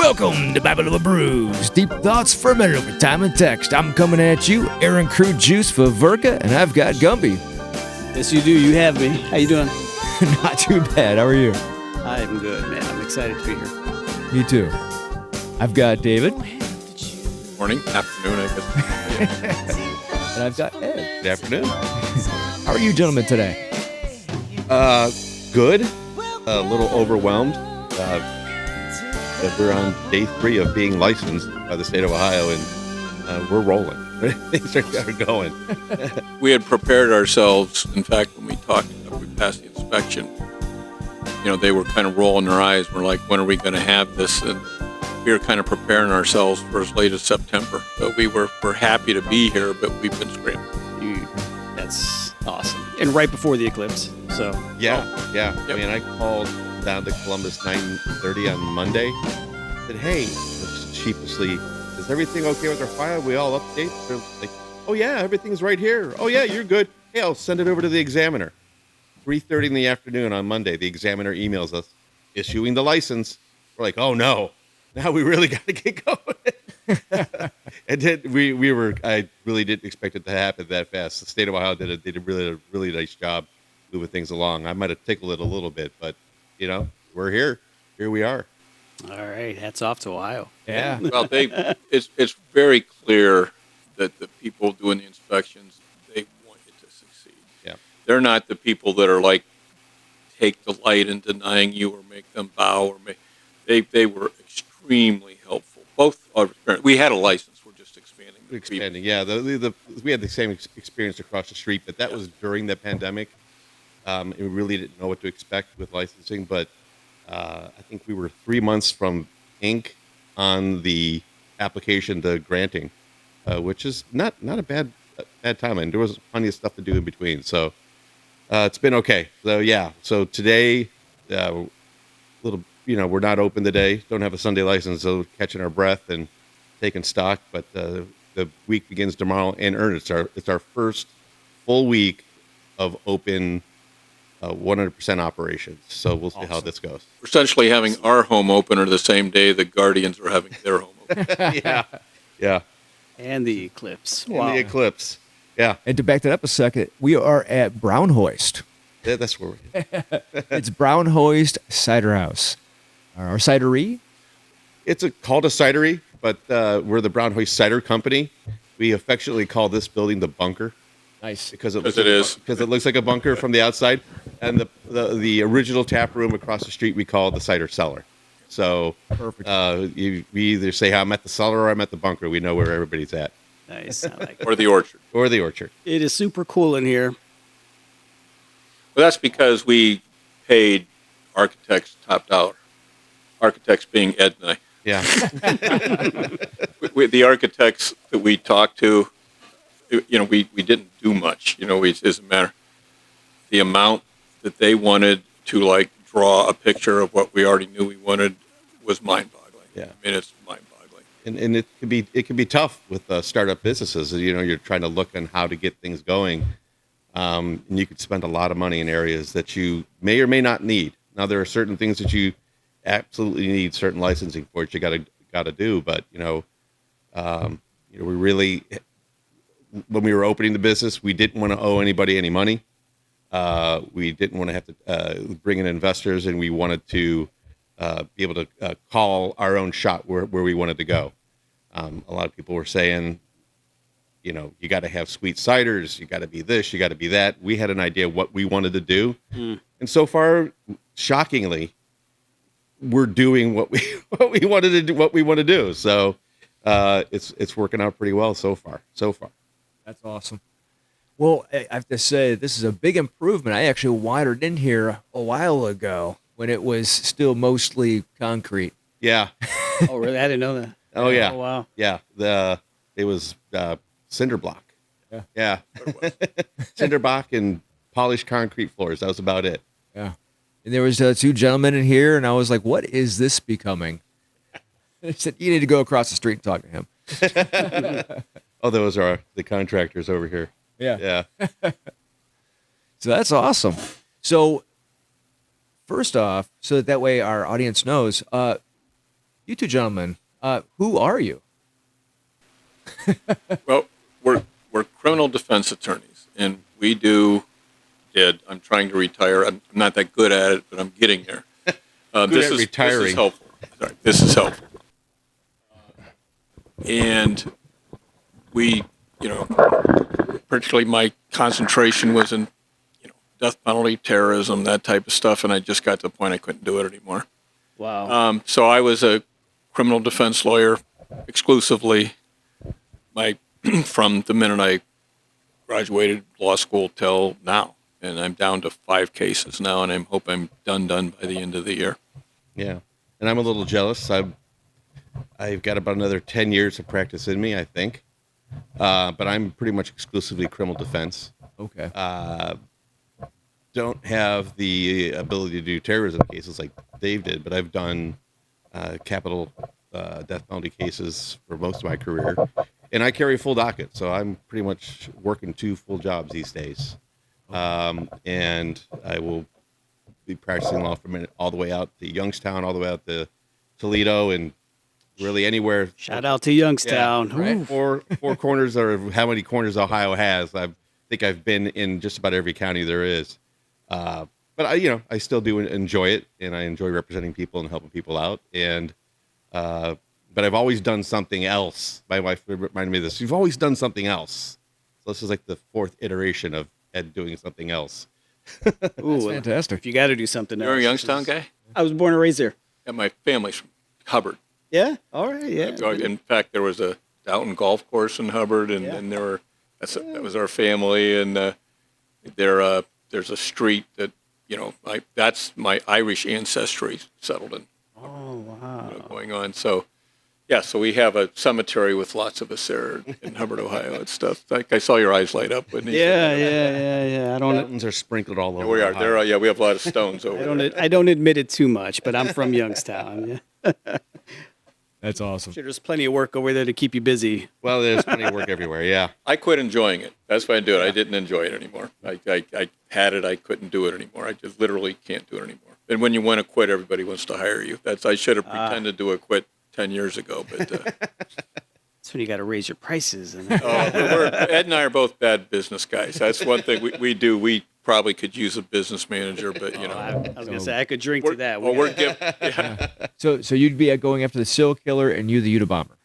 Welcome to Babylon Brews, deep thoughts fermented over time and text. I'm coming at you, Aaron Crude Juice for Verka, and I've got Gumby. Yes, you do. You have me. How you doing? Not too bad. How are you? I'm good, man. I'm excited to be here. Me too. I've got David. Morning, afternoon, I guess. And I've got Ed. Good afternoon. How are you gentlemen today? Good. A little overwhelmed. But we're on day 3 of being licensed by the state of Ohio, and we're rolling. Things are going. We had prepared ourselves. In fact, when we talked, we passed the inspection. You know, they were kind of rolling their eyes. We're like, when are we going to have this? And we were kind of preparing ourselves for as late as September. So we're happy to be here, but we've been scrambling. That's awesome. And right before the eclipse. So Yeah. Yep. I mean, I called down to Columbus 9:30 on Monday. Said, hey, just sheepishly, is everything okay with our file? We all up to date? They're like, oh yeah, everything's right here. Oh yeah, you're good. Hey, I'll send it over to the examiner. 3:30 in the afternoon on Monday, the examiner emails us, issuing the license. We're like, oh no, now we really got to get going. And then I really didn't expect it to happen that fast. The state of Ohio did a really nice job moving things along. I might have tickled it a little bit, but you know, we're here. Here we are. all right, hats off to Ohio. Yeah. Well, it's very clear that the people doing the inspections, they want it to succeed. Yeah. They're not the people that are like, take delight in denying you or make them bow or they were extremely helpful. Both are, we had a license. We're just expanding. Expanding, yeah. We had the same experience across the street, but that was during the pandemic. And we really didn't know what to expect with licensing, but I think we were 3 months from ink on the application to granting, which is not a bad time. And there was plenty of stuff to do in between, so it's been okay. So yeah, so today, we're not open today. Don't have a Sunday license, so catching our breath and taking stock. But the week begins tomorrow in earnest. It's our first full week of open 100% operations. So we'll see how this goes. We're essentially having our home opener the same day the Guardians are having their home opener. Yeah. And the eclipse. And the eclipse. Yeah. And to back that up a second, we are at Brownhoist. Yeah, that's where we're at. It's Brownhoist Cider House. Our cidery? It's called a cidery, but we're the Brownhoist Cider Company. We affectionately call this building the bunker. Nice. Because it Because it looks like a bunker from the outside, and the original tap room across the street we call the cider cellar. So Perfect. we either say I'm at the cellar or I'm at the bunker. We know where everybody's at, Nice. I like it. Or the orchard. or the orchard. It is super cool in here. Well, that's because we paid architects top dollar. Architects being Ed and I. Yeah, The architects that we talked to, you know, we didn't do much. You know, it doesn't matter. The amount that they wanted to like draw a picture of what we already knew we wanted was mind-boggling. Yeah. I mean, it's mind-boggling. and it can be tough with startup businesses. You know, you're trying to look on how to get things going, and you could spend a lot of money in areas that you may or may not need. Now, there are certain things that you absolutely need certain licensing for it. You got to do, but we really, when we were opening the business, we didn't want to owe anybody any money. We didn't want to have to bring in investors, and we wanted to be able to call our own shot where we wanted to go. A lot of people were saying, you know, you got to have sweet ciders, you got to be this, you got to be that. We had an idea what we wanted to do, and so far, shockingly, we're doing what we wanted to do. What we want to do. So it's working out pretty well so far. That's awesome. Well, I have to say, this is a big improvement. I actually wandered in here a while ago when it was still mostly concrete. Yeah. Oh, really? I didn't know that. Oh yeah. Oh, wow. Yeah. It was cinder block. Yeah. Cinder block and polished concrete floors. That was about it. Yeah. And there was 2 gentlemen in here, and I was like, what is this becoming? And I said, you need to go across the street and talk to him. Oh, those are the contractors over here. Yeah. Yeah. So that's awesome. So first off, so that way our audience knows, You two gentlemen, who are you? Well, we're criminal defense attorneys, and we did. I'm trying to retire. I'm not that good at it, but I'm getting there. This is retiring. This is helpful. Sorry, this is helpful. And we, particularly my concentration was in, death penalty, terrorism, that type of stuff, and I just got to the point I couldn't do it anymore. Wow. So I was a criminal defense lawyer exclusively. From the minute I graduated law school till now, and I'm down to 5 cases now, and I hope I'm done by the end of the year. Yeah, and I'm a little jealous. I've got about another 10 years of practice in me, I think. But I'm pretty much exclusively criminal defense. Okay. Don't have the ability to do terrorism cases like Dave did, but I've done capital death penalty cases for most of my career. And I carry a full docket, so I'm pretty much working 2 full jobs these days. And I will be practicing law from all the way out to Youngstown, all the way out to Toledo, and really anywhere. Shout out to Youngstown. Yeah, right? Ooh. Four corners, or how many corners Ohio has. I think I've been in just about every county there is. But I still do enjoy it, and I enjoy representing people and helping people out. And but I've always done something else. My wife reminded me of this. You've always done something else. So this is like the 4th iteration of Ed doing something else. Ooh, That's fantastic. If you got to do something else. You're a Youngstown guy? I was born and raised there. Yeah, my family's from Hubbard. Yeah. All right. Yeah. In fact, there was a Downton golf course in Hubbard, and, Yeah. and that was our family. And there's a street that that's my Irish ancestry settled in. Oh wow. Going on. So, yeah, so we have a cemetery with lots of us there in Hubbard, Ohio and stuff. Like I saw your eyes light up when you said that. Yeah. I don't. Mountains are sprinkled all over. We are. Ohio. We have a lot of stones over there. I don't admit it too much, but I'm from Youngstown. Yeah. That's awesome. Sure, there's plenty of work over there to keep you busy. Well, there's plenty of work everywhere. Yeah. I quit enjoying it. That's why I do it. I didn't enjoy it anymore. I had it. I couldn't do it anymore. I just literally can't do it anymore. And when you want to quit, everybody wants to hire you. I should have pretended to quit 10 years ago, but That's when you got to raise your prices. And Ed and I are both bad business guys. That's one thing we do. We probably could use a business manager, but I was gonna say I could drink to that. Well, we're giving. Yeah. So you'd be going after the serial killer, and you the Unabomber.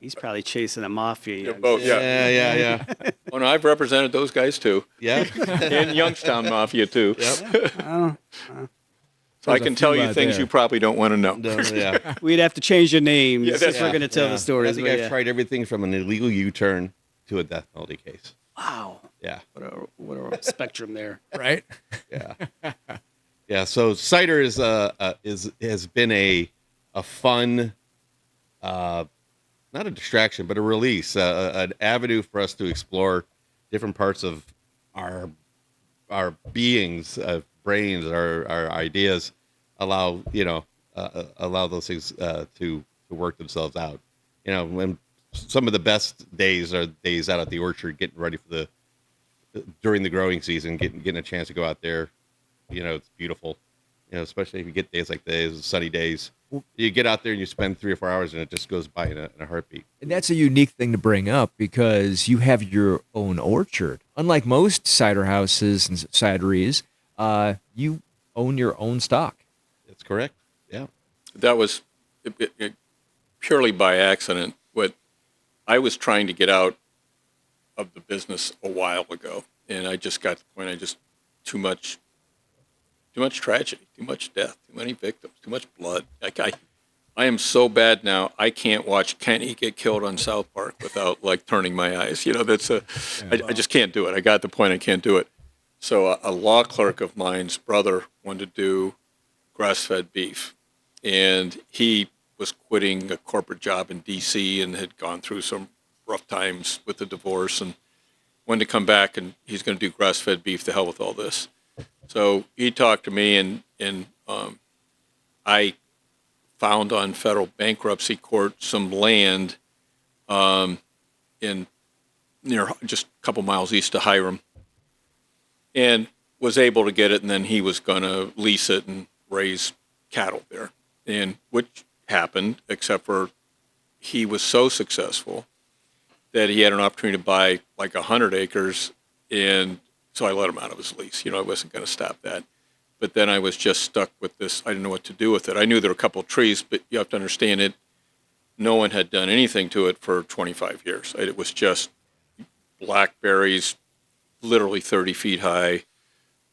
He's probably chasing a mafia. You're both, yeah. Yeah. Oh no, I've represented those guys too, Yeah. and Youngstown Mafia too. Yep. So I There's a can tell few you out things there. you probably don't want to know. No, yeah. We'd have to change the names Yeah, that's if we're going to tell the I stories. think but I've yeah. tried everything from an illegal U-turn to a death penalty case. Wow. Yeah. What a spectrum there. Right? Yeah. Yeah. So cider has been a fun, not a distraction, but a release, an avenue for us to explore different parts of our beings, brains, our ideas. Allow those things to work themselves out. When some of the best days are days out at the orchard, getting ready for during the growing season, getting a chance to go out there. It's beautiful. Especially if you get days like these, sunny days. You get out there and you spend 3 or 4 hours, and it just goes by in a heartbeat. And that's a unique thing to bring up because you have your own orchard. Unlike most cider houses and cideries, you own your own stock. That's correct. Yeah. That was it purely by accident. What I was trying to get out of the business a while ago, and I just got to the point. Too much tragedy, too much death, too many victims, too much blood. I am so bad now. I can't watch Kenny get killed on South Park without turning my eyes. I just can't do it. I got to the point I can't do it. So a law clerk of mine's brother wanted to do grass-fed beef, and he was quitting a corporate job in D.C. and had gone through some rough times with the divorce and wanted to come back, and he's going to do grass-fed beef. To hell with all this. So he talked to me, and I found on federal bankruptcy court some land in near just a couple miles east of Hiram, and was able to get it. And then he was going to lease it and raise cattle there. and which happened, except for he was so successful that he had an opportunity to buy like 100 acres, and so I let him out of his lease. I wasn't going to stop that. But then I was just stuck with this. I didn't know what to do with it. I knew there were a couple of trees, but you have to understand it. No one had done anything to it for 25 years. It was just blackberries, literally 30 feet high,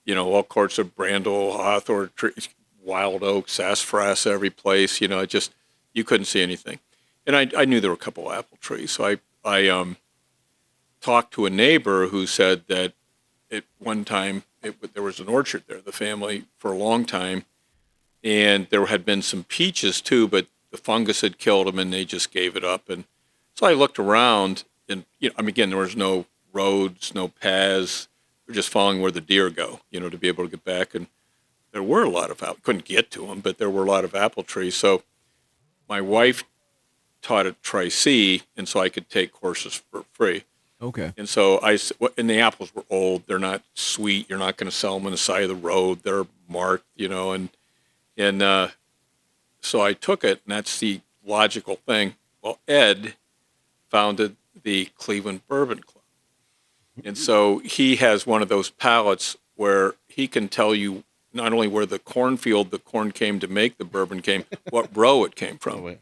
all sorts of Brandel, hawthorn trees, wild oak, sassafras every place. You couldn't see anything. And I knew there were a couple of apple trees. So I talked to a neighbor who said that at one time there was an orchard there, the family, for a long time. And there had been some peaches too, but the fungus had killed them and they just gave it up. And so I looked around and, again, there was no roads, no paths. We're just following where the deer go, to be able to get back. And there were a lot of couldn't get to them, but there were a lot of apple trees. So my wife taught at Tri-C, and so I could take courses for free. Okay. And so and the apples were old. They're not sweet. You're not going to sell them on the side of the road. They're marked, and so I took it, and that's the logical thing. Well, Ed founded the Cleveland Bourbon Club. And so he has one of those pallets where he can tell you not only where the cornfield the corn came to make the bourbon came, what row it came from.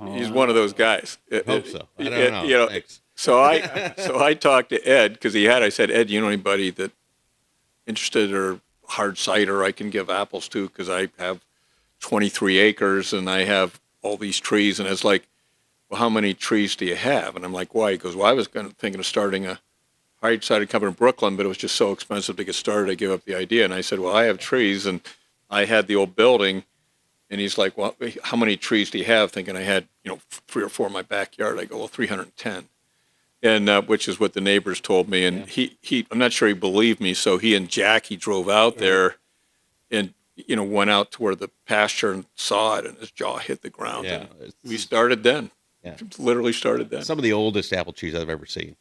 He's one of those guys. I hope so. I don't know. Thanks. So I talked to Ed because I said, Ed, you know anybody that interested or hard cider I can give apples to, because I have 23 acres and I have all these trees. And it's like, well, how many trees do you have? And I'm like, why? He goes, well, I was thinking of starting a hard cider company in Brooklyn, but it was just so expensive to get started. I gave up the idea. And I said, well, I have trees, and I had the old building. And he's like, well, how many trees do you have? Thinking I had, 3 or 4 in my backyard. I go, well, 310. And which is what the neighbors told me. And he I'm not sure he believed me. So he and Jackie drove out there and, went out to where the pasture and saw it, and his jaw hit the ground. Yeah, and we started then. Yeah. Literally started then. Some of the oldest apple trees I've ever seen.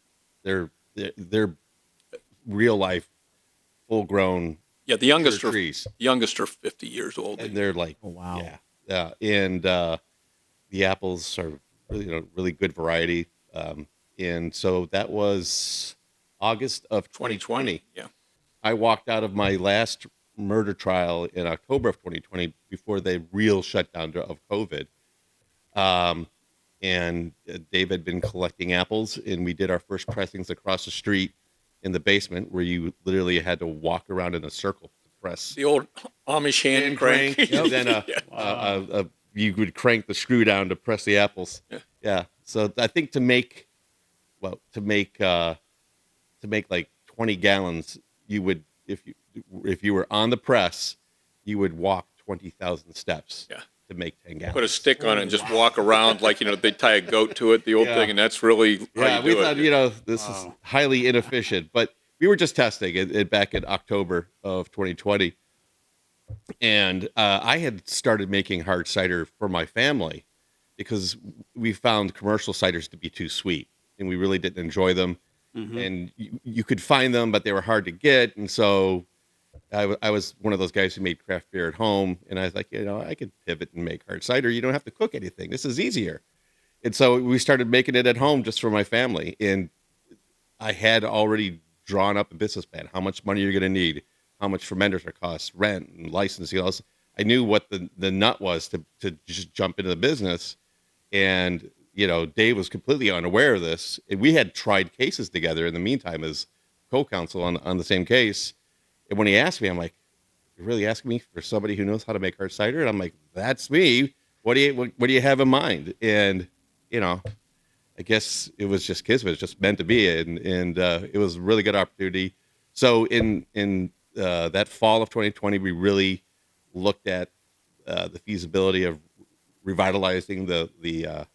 They're real life, full grown. Yeah, the youngest trees. The youngest are 50 years old. And they're like, oh wow, yeah. And the apples are really, really good variety. And so that was August of 2020. Yeah, I walked out of my last murder trial in October of 2020 before the real shutdown of COVID. And Dave had been collecting apples, and we did our first pressings across the street in the basement, where you literally had to walk around in a circle to press. the old Amish hand crank. And then you would crank the screw down to press the apples. Yeah. So I think to make like 20 gallons, you would, if you were on the press, you would walk 20,000 steps. Yeah. To make 10 gallons. Put a stick on it and just walk around like, they tie a goat to it, the old thing, and that's really how you do thought, it. This is highly inefficient, but we were just testing it back in October of 2020. And I had started making hard cider for my family because we found commercial ciders to be too sweet, and we really didn't enjoy them. Mm-hmm. And you could find them, but they were hard to get. And so I was one of those guys who made craft beer at home, and I was like, I could pivot and make hard cider. You don't have to cook anything. This is easier. And so we started making it at home just for my family. And I had already drawn up a business plan, how much money you're going to need, how much fermenters are cost, rent and licensing. I knew what the nut was to just jump into the business. And, Dave was completely unaware of this. And we had tried cases together in the meantime as co-counsel on the same case. And when he asked me, I'm like, "You're really asking me for somebody who knows how to make hard cider?" And I'm like, "That's me. What do you have in mind?" And I guess it was just kismet. It's just meant to be, and it was a really good opportunity. So in that fall of 2020, we really looked at the feasibility of revitalizing the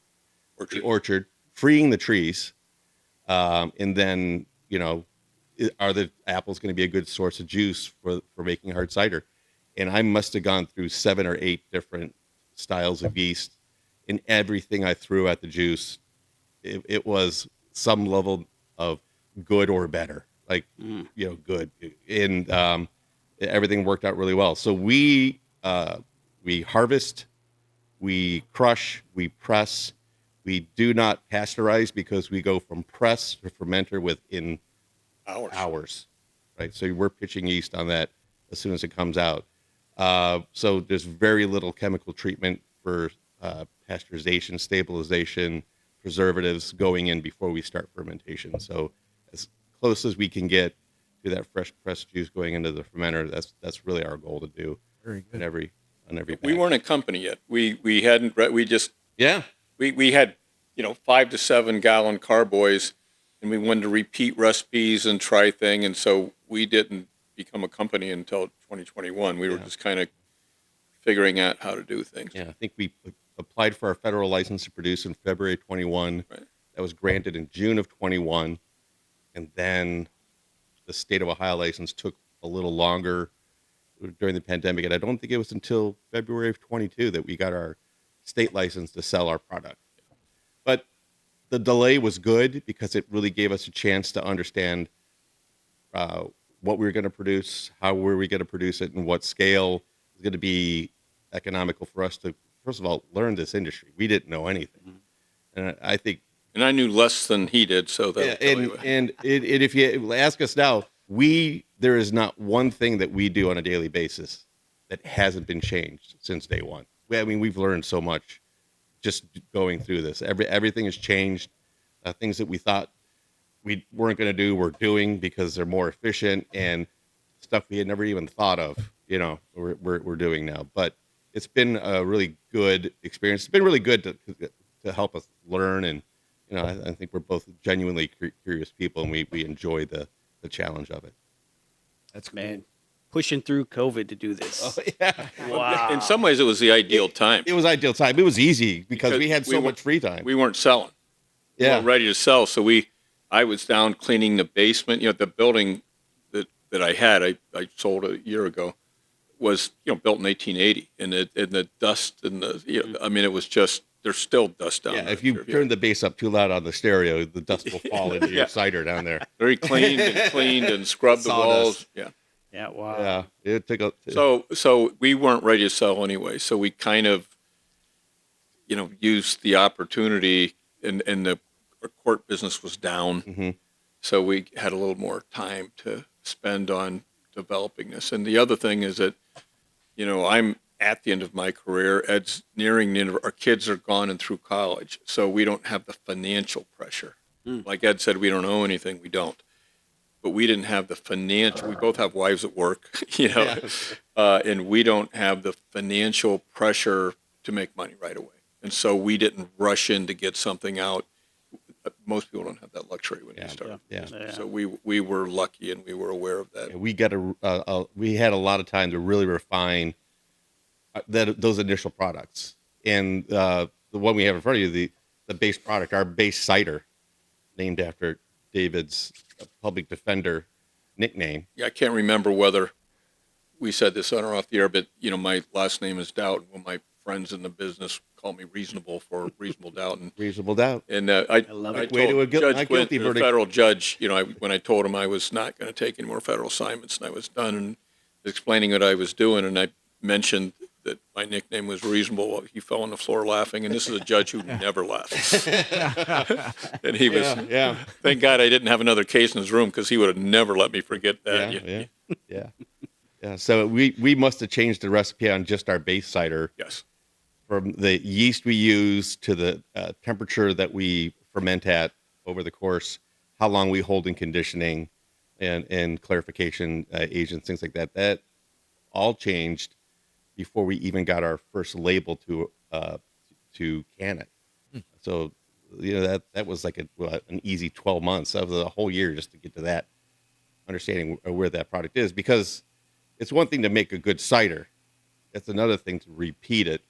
orchard, freeing the trees, and then are the apples going to be a good source of juice for making hard cider? And I must have gone through 7 or 8 different styles of yeast, and everything I threw at the juice, it was some level of good or better, like, good. And everything worked out really well. So we harvest We crush, we press. We do not pasteurize because we go from press to fermenter within hours, right? So we're pitching yeast on that as soon as it comes out. So there's very little chemical treatment for pasteurization, stabilization, preservatives going in before we start fermentation. So as close as we can get to that fresh pressed juice going into the fermenter, that's really our goal to do. Very good. On every We batch. weren't a company yet. We hadn't. We just Yeah. we had 5 to 7 gallon carboys, and we wanted to repeat recipes and try things, and so we didn't become a company until 2021. We were just kind of figuring out how to do things. Yeah, I think we applied for our federal license to produce in February 21. Right. That was granted in June of 21. And then the state of Ohio license took a little longer during the pandemic. And I don't think it was until February of 22 that we got our state license to sell our product. But the delay was good because it really gave us a chance to understand what we were going to produce, how were we going to produce it, and what scale was going to be economical for us to, first of all, learn this industry. We didn't know anything. And I think... And I knew less than he did, so that and if you ask us now, there is not one thing that we do on a daily basis that hasn't been changed since day one. I mean, we've learned so much just going through this. Everything has changed. Things that we thought we weren't going to do, we're doing because they're more efficient, and stuff we had never even thought of, we're doing now. But it's been a really good experience. It's been really good to help us learn, and I think we're both genuinely curious people, and we enjoy the challenge of it. That's cool. Man, pushing through COVID to do this. Oh, yeah. Wow. in some ways it was the ideal time. It was ideal time. It was easy because we had so much free time. We weren't selling. We Yeah. weren't ready to sell, so I was down cleaning the basement. The building that I had, I sold a year ago, was built in 1880, and the dust and I mean, it was just, there's still dust down there. If you turn the bass up too loud on the stereo, the dust will fall into your cider down there. Very cleaned and scrubbed the walls. Yeah. Yeah, wow. Yeah, it took a... So we weren't ready to sell anyway. So we kind of, used the opportunity, and our court business was down. Mhm. So we had a little more time to spend on developing this. And the other thing is that, I'm at the end of my career. Ed's nearing the end of, our kids are gone and through college. So we don't have the financial pressure. Like Ed said, we don't owe anything. We don't. But we didn't have the financial, we both have wives at work, and we don't have the financial pressure to make money right away. And so we didn't rush in to get something out. Most people don't have that luxury when you start. Yeah. So we were lucky, and we were aware of that. We had a lot of time to really refine those initial products. And the one we have in front of you, the base product, our base cider, named after David's public defender nickname. Yeah, I can't remember whether we said this on or off the air, but my last name is Doubt. Well, my friends in the business call me Reasonable for Reasonable Doubt, and Reasonable doubt. And love I it. Way to a told Judge not Quint, guilty the verdict. federal judge, when I told him I was not going to take any more federal assignments, and I was done, and explaining what I was doing, and I mentioned that my nickname was Reasonable, well, he fell on the floor laughing, and this is a judge who never laughs. And he was, Yeah. thank God I didn't have another case in his room, because he would have never let me forget that. Yeah. So we must have changed the recipe on just our base cider, Yes. from the yeast we use to the temperature that we ferment at over the course, how long we hold in conditioning and clarification agents, things like that. That all changed before we even got our first label to can it. So, that was like an easy 12 months. That was a whole year just to get to that understanding of where that product is, because it's one thing to make a good cider. It's another thing to repeat it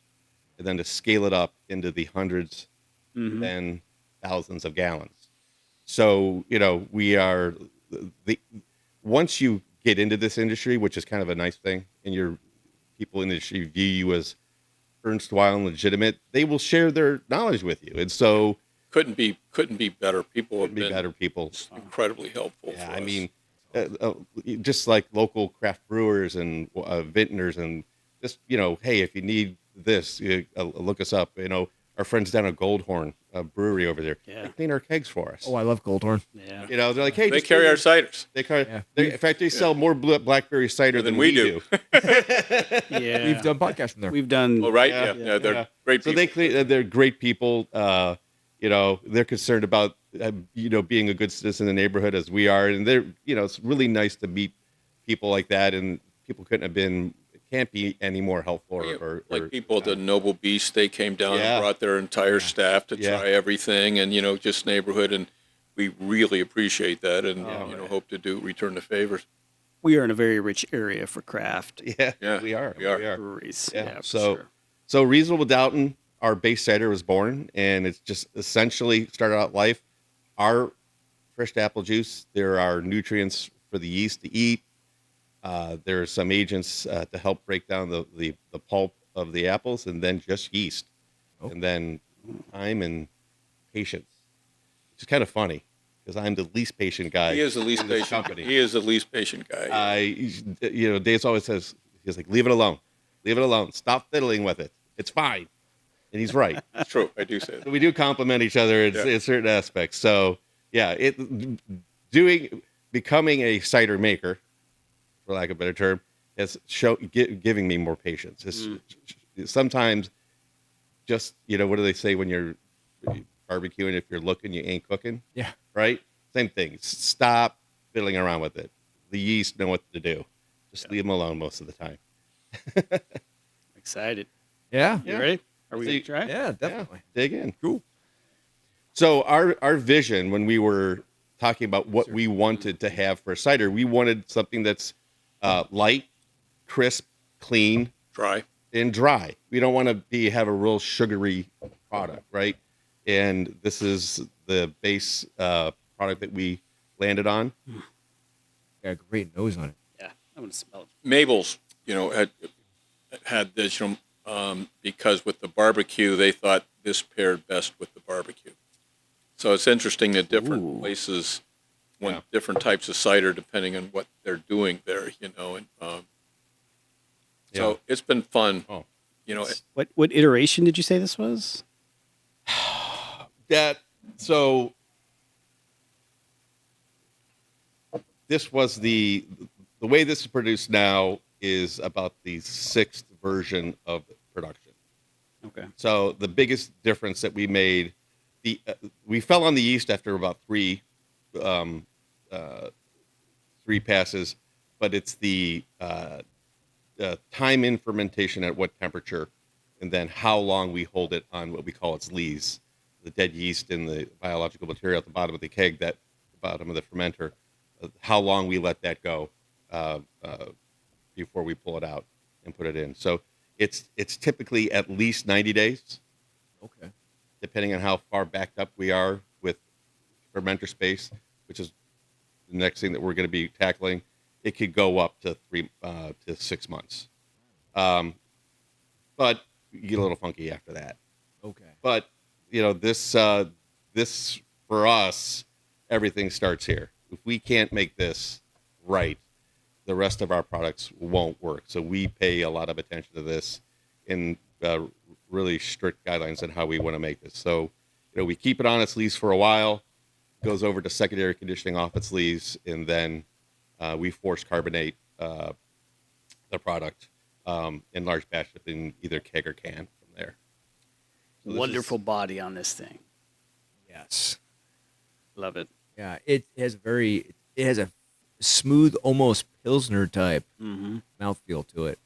and then to scale it up into the hundreds and thousands of gallons. So, we are once you get into this industry, which is kind of a nice thing, and people in the industry view you as erstwhile and legitimate, they will share their knowledge with you. And so Couldn't be better. People have been better people. incredibly helpful Yeah, for I us. mean, just like local craft brewers and vintners, and just, hey, if you need this. Look us up. Our friends down at Goldhorn Brewery over there. Yeah. They clean our kegs for us. Oh, I love Goldhorn. Yeah. They're like, hey, They just carry clean our it. ciders. They carry. Yeah. In fact, they sell more blackberry cider than we do. Yeah. We've done podcasts from there. We've done. Oh, right? Yeah. Yeah. They're great So people. they're great people. They're concerned about being a good citizen in the neighborhood as we are, and it's really nice to meet people like that. And people can't be any more helpful. Like people at the Noble Beast, they came down Yeah. and brought their entire staff to Yeah. try everything, and just neighborhood, and we really appreciate that, and hope to return the favors. We are in a very rich area for craft Yeah, we are. we are. breweries. Yeah. Yeah, for so sure. so Reasonable Doubting, our base cider was born, and it's just essentially started out life. Our fresh apple juice. There are nutrients for the yeast to eat. There are some agents to help break down the pulp of the apples, and then just yeast, and then time and patience. Which is kind of funny because I'm the least patient guy. He is the least in this patient. company. He is the least patient guy. Dave always says, he's like, leave it alone. Leave it alone. Stop fiddling with it. It's fine. And he's right. It's true. I do say that. So we do complement each other in certain aspects. So yeah, becoming a cider maker, for lack of a better term, has giving me more patience. Sometimes just, what do they say when you're barbecuing? If you're looking, you ain't cooking. Yeah. Right? Same thing. Stop fiddling around with it. The yeast know what to do. Just leave them alone most of the time. Excited. Yeah. You ready? Are we So going to try? Yeah, definitely. Yeah, dig in. Cool. So our vision when we were talking about what we wanted to have for cider, we wanted something that's light, crisp, clean, Try. and dry. We don't want to have a real sugary product, right? And this is the base product that we landed on. Got a great nose on it. Yeah. I'm going to smell it. Mabel's, had this, because with the barbecue, they thought this paired best with the barbecue. So it's interesting that different places want different types of cider depending on what they're doing there, and so it's been fun. Oh. What iteration did you say this was? So this was the way this is produced now is about the 6th version of production. Okay. So the biggest difference that we made, we fell on the yeast after about three passes, but it's the time in fermentation at what temperature, and then how long we hold it on what we call its lees, the dead yeast and the biological material at the bottom of the keg, that bottom of the fermenter, how long we let that go before we pull it out and put it in. So it's typically at least 90 days. Okay. Depending on how far backed up we are with fermenter space, which is the next thing that we're going to be tackling. It could go up to 3 to 6 months. But you get a little funky after that. Okay. But, this for us, everything starts here. If we can't make this right, the rest of our products won't work. So we pay a lot of attention to this in really strict guidelines on how we want to make this. So, we keep it on its lees for a while, goes over to secondary conditioning off its lees, and then we force carbonate the product in large batch in either keg or can from there. So Wonderful body on this thing. Yes. Love it. Yeah. It has a smooth, almost Pilsner type mouthfeel to it.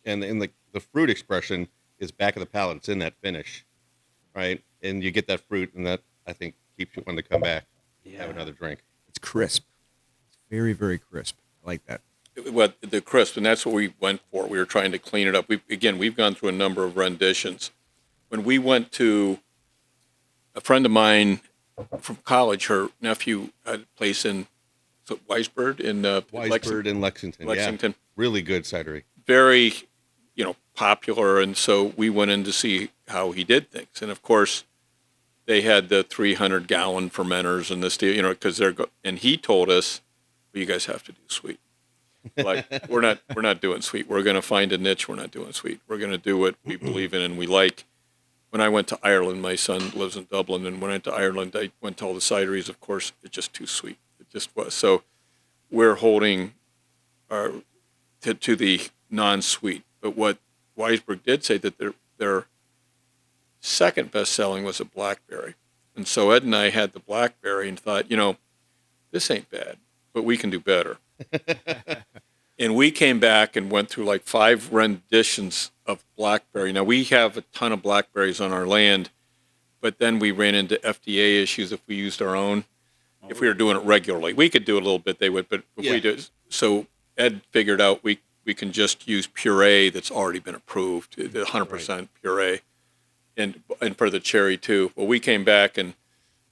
And the fruit expression is back of the palate. It's in that finish, right? And you get that fruit, and that, I think, keeps you wanting to come back and have another drink. It's crisp. It's very, very crisp. I like that. Well, the crisp, and that's what we went for. We were trying to clean it up. We've gone through a number of renditions. When we went to a friend of mine from college, her nephew had a place in Weisbird in Weisbird in Lexington. Lexington. Yeah. Really good cidery. Very, popular, and so we went in to see how he did things. And of course, they had the 300-gallon fermenters and this deal, because and he told us, well, you guys have to do sweet. Like we're not doing sweet. We're going to find a niche. We're not doing sweet. We're going to do what we believe in and we like. When I went to Ireland, my son lives in Dublin, and when I went to Ireland, I went to all the cideries. Of course, it's just too sweet. It just was. So we're holding our to the non-sweet. But what Weisberg did say that their second best selling was a blackberry. And so Ed and I had the blackberry and thought, this ain't bad, but we can do better. And we came back and went through like 5 renditions of blackberry. Now, we have a ton of blackberries on our land, but then we ran into FDA issues if we used our own. If we were doing it regularly, we could do it a little bit, they would, but if we did. So Ed figured out we can just use puree that's already been approved, the 100% puree, and for the cherry too. Well, we came back and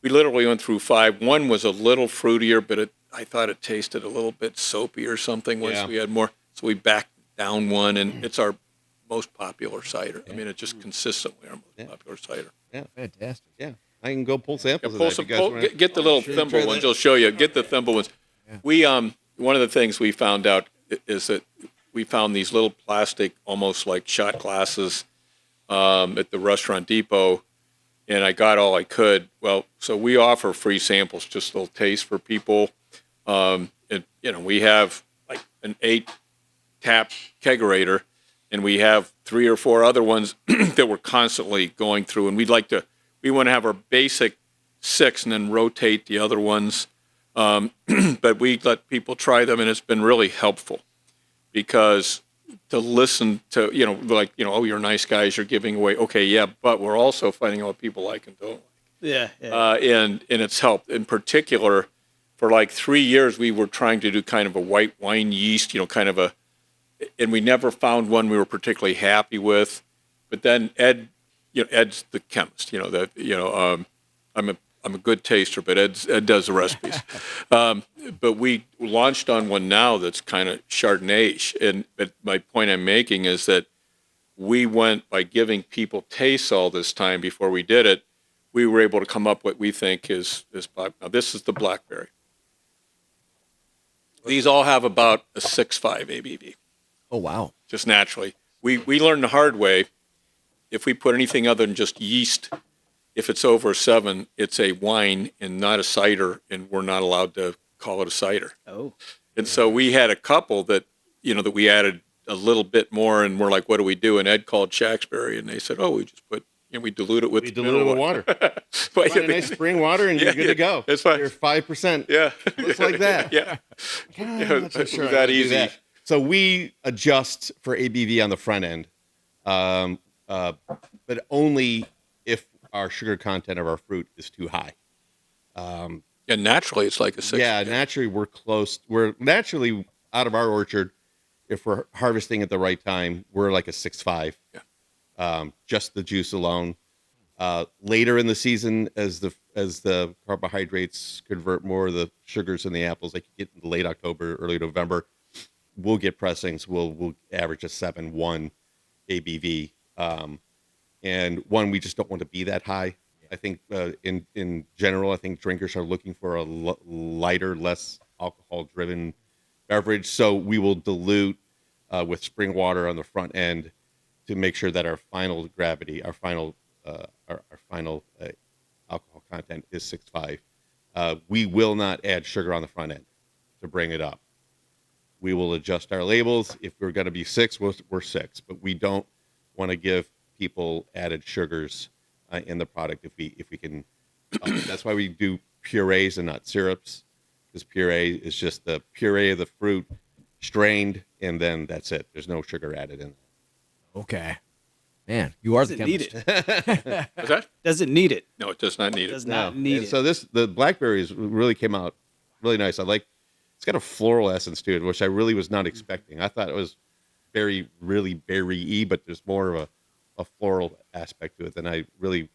we literally went through 5. One was a little fruitier, but I thought it tasted a little bit soapy or something once we had more. So we backed down one, and it's our most popular cider. I mean, it's just consistently our most popular cider. Yeah, Fantastic. yeah. I can go pull samples Pull of that. some, if you guys wanna- get the little thimble ones. I'll show you. Get the thimble ones. Yeah. We one of the things we found out is that we found these little plastic, almost like shot glasses, at the restaurant depot, and I got all I could. Well, so we offer free samples, just a little taste for people. And we have like an 8-tap kegerator, and we have 3 or 4 other ones that we're constantly going through, and we want to have our basic 6 and then rotate the other ones. But we let people try them, and it's been really helpful because to listen to, oh, you're nice guys, you're giving away. Okay, yeah, but we're also finding out what people like and don't like. Yeah. And it's helped. In particular, for like 3 years, we were trying to do kind of a white wine yeast, and we never found one we were particularly happy with. But then Ed's the chemist. I'm a good taster, but Ed does the recipes. But we launched on one now that's kind of Chardonnay-ish. But my point I'm making is that we went by giving people tastes all this time before we did it. We were able to come up with what we think is now this is the blackberry. These all have about a 6.5 ABV, Oh, wow. just naturally. We learned the hard way. If we put anything other than just yeast, if it's over 7, it's a wine and not a cider, and we're not allowed to call it a cider. Oh. And so we had a couple that we added a little bit more, and we're like, what do we do? And Ed called Shaxberry, and they said, oh, we just put, we dilute it with dilute it with water. But, Find a nice spring water, and you're good to go. It's fine. You're 5%. Yeah. Just like that. Yeah. I'm not so It sure was I that would do easy. that. So we adjust for ABV on the front end, but only if our sugar content of our fruit is too high. And naturally, it's like a 6. Yeah, naturally we're close. We're naturally out of our orchard. If we're harvesting at the right time, we're like a 6.5. Yeah. Just the juice alone. Later in the season, as the carbohydrates convert more of the sugars in the apples, like you get in late October, early November, we'll get pressings. We'll average a 7.1 ABV, and one we just don't want to be that high. I think in general, I think drinkers are looking for a lighter, less alcohol-driven beverage. So we will dilute with spring water on the front end to make sure that our final gravity, our final alcohol content is 6.5. We will not add sugar on the front end to bring it up. We will adjust our labels. If we're going to be 6, we're 6, but we don't want to give people added sugars in the product if we can. That's why we do purees and not syrups, because puree is just the puree of the fruit strained, and then that's it. There's no sugar added in. Okay. Man, you are the Doesn't need chemist. it. What's that? Doesn't need it. No, it does not need it. Does not need it. So the blackberries really came out really nice. It's got a floral essence to it, which I really was not expecting. I thought it was really berry-y, but there's more of a floral aspect to it than I really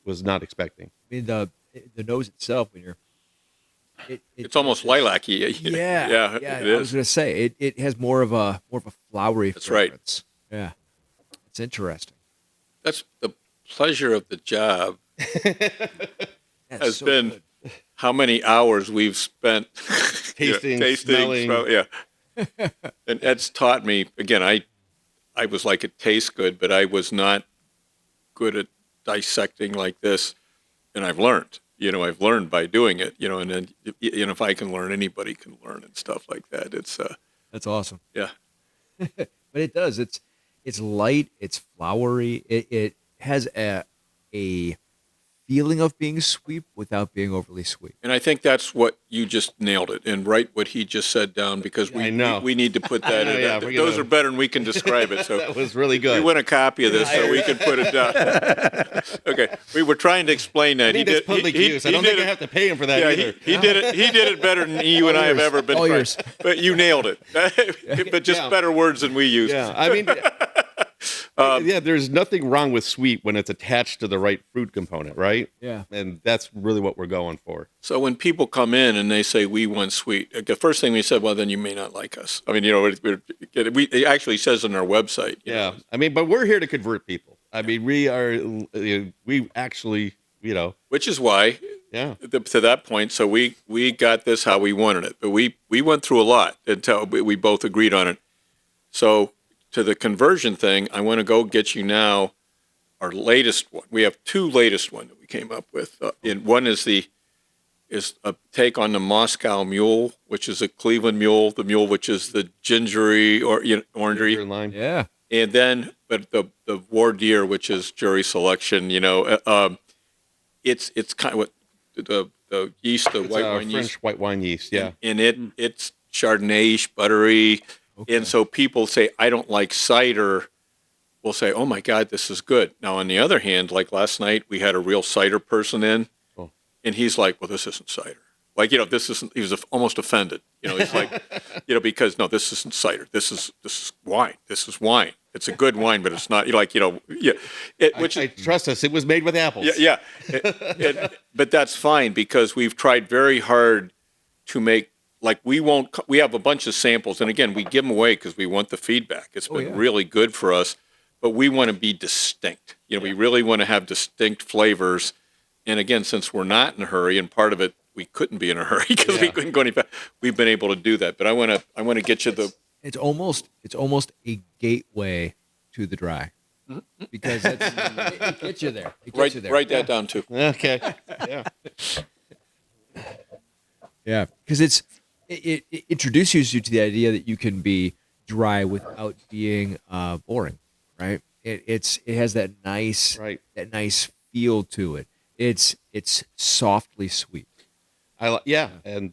was not expecting. I mean, the nose itself, when you're, It's almost lilac-y. yeah, It I is. was gonna say it has more of a flowery. That's right. fragrance. Yeah, it's interesting. That's the pleasure of the job That's has so been good. how many hours we've spent Tasting, tasting, smelling. yeah. And Ed's taught me, again, I was like, it tastes good, but I was not good at dissecting like this. And I've learned, I've learned by doing it, and then, if I can learn, anybody can learn and stuff like that. It's, That's awesome. yeah. But it does. It's light. It's flowery. It has a feeling of being sweet without being overly sweet. And I think that's what you just nailed it, and write what he just said down, because I know. we need to put that in. Yeah, Those are better than we can describe it. So That was really we good. want a copy of this so we can put it down. Okay, we were trying to explain that. I think that's public use. I don't think I have to pay him for that Yeah, either. he did it. He did it better than you and I have ever been. All trying. yours. But you nailed it. But just Yeah. better words than we used. Yeah, I mean, yeah, there's nothing wrong with sweet when it's attached to the right fruit component, right? Yeah. And that's really what we're going for. So when people come in and they say we want sweet, the first thing we said, well, then you may not like us. I mean, it actually says on our website. you Yeah, know. I mean, but we're here to convert people. I mean, we actually, Which is why, yeah, to that point, so we got this how we wanted it, but we went through a lot until we both agreed on it. So to the conversion thing, I want to go get you now our latest one. We have two latest one that we came up with. And one is a take on the Moscow Mule, which is a Cleveland Mule, the mule which is the gingery or orangery. Ginger lime. Yeah. And then, but the War Deer, which is jury selection, it's kind of what the yeast, the It's white a wine French yeast, white wine yeast. Yeah, and it's Chardonnay-ish, buttery, and so people say I don't like cider. We'll say, oh my God, this is good. Now on the other hand, like last night, we had a real cider person in, Oh. and he's like, well, this isn't cider. Like, this isn't. He was almost offended. He's like, because no, this isn't cider. This is wine. This is wine. It's a good wine, but it's not. Yeah. I trust us. It was made with apples. Yeah. But that's fine because we've tried very hard to make. Like we have a bunch of samples, and again, we give them away because we want the feedback. It's been really good for us, but we want to be distinct. We really want to have distinct flavors. And again, since we're not in a hurry, and part of it we couldn't be in a hurry because we couldn't go any fast, we've been able to do that. But I want to get you the. It's almost a gateway to the dry, because it gets you there. It gets you there. Write that down too. Okay. Yeah. Yeah, because it introduces you to the idea that you can be dry without being boring, right? It has that nice feel to it. It's softly sweet. And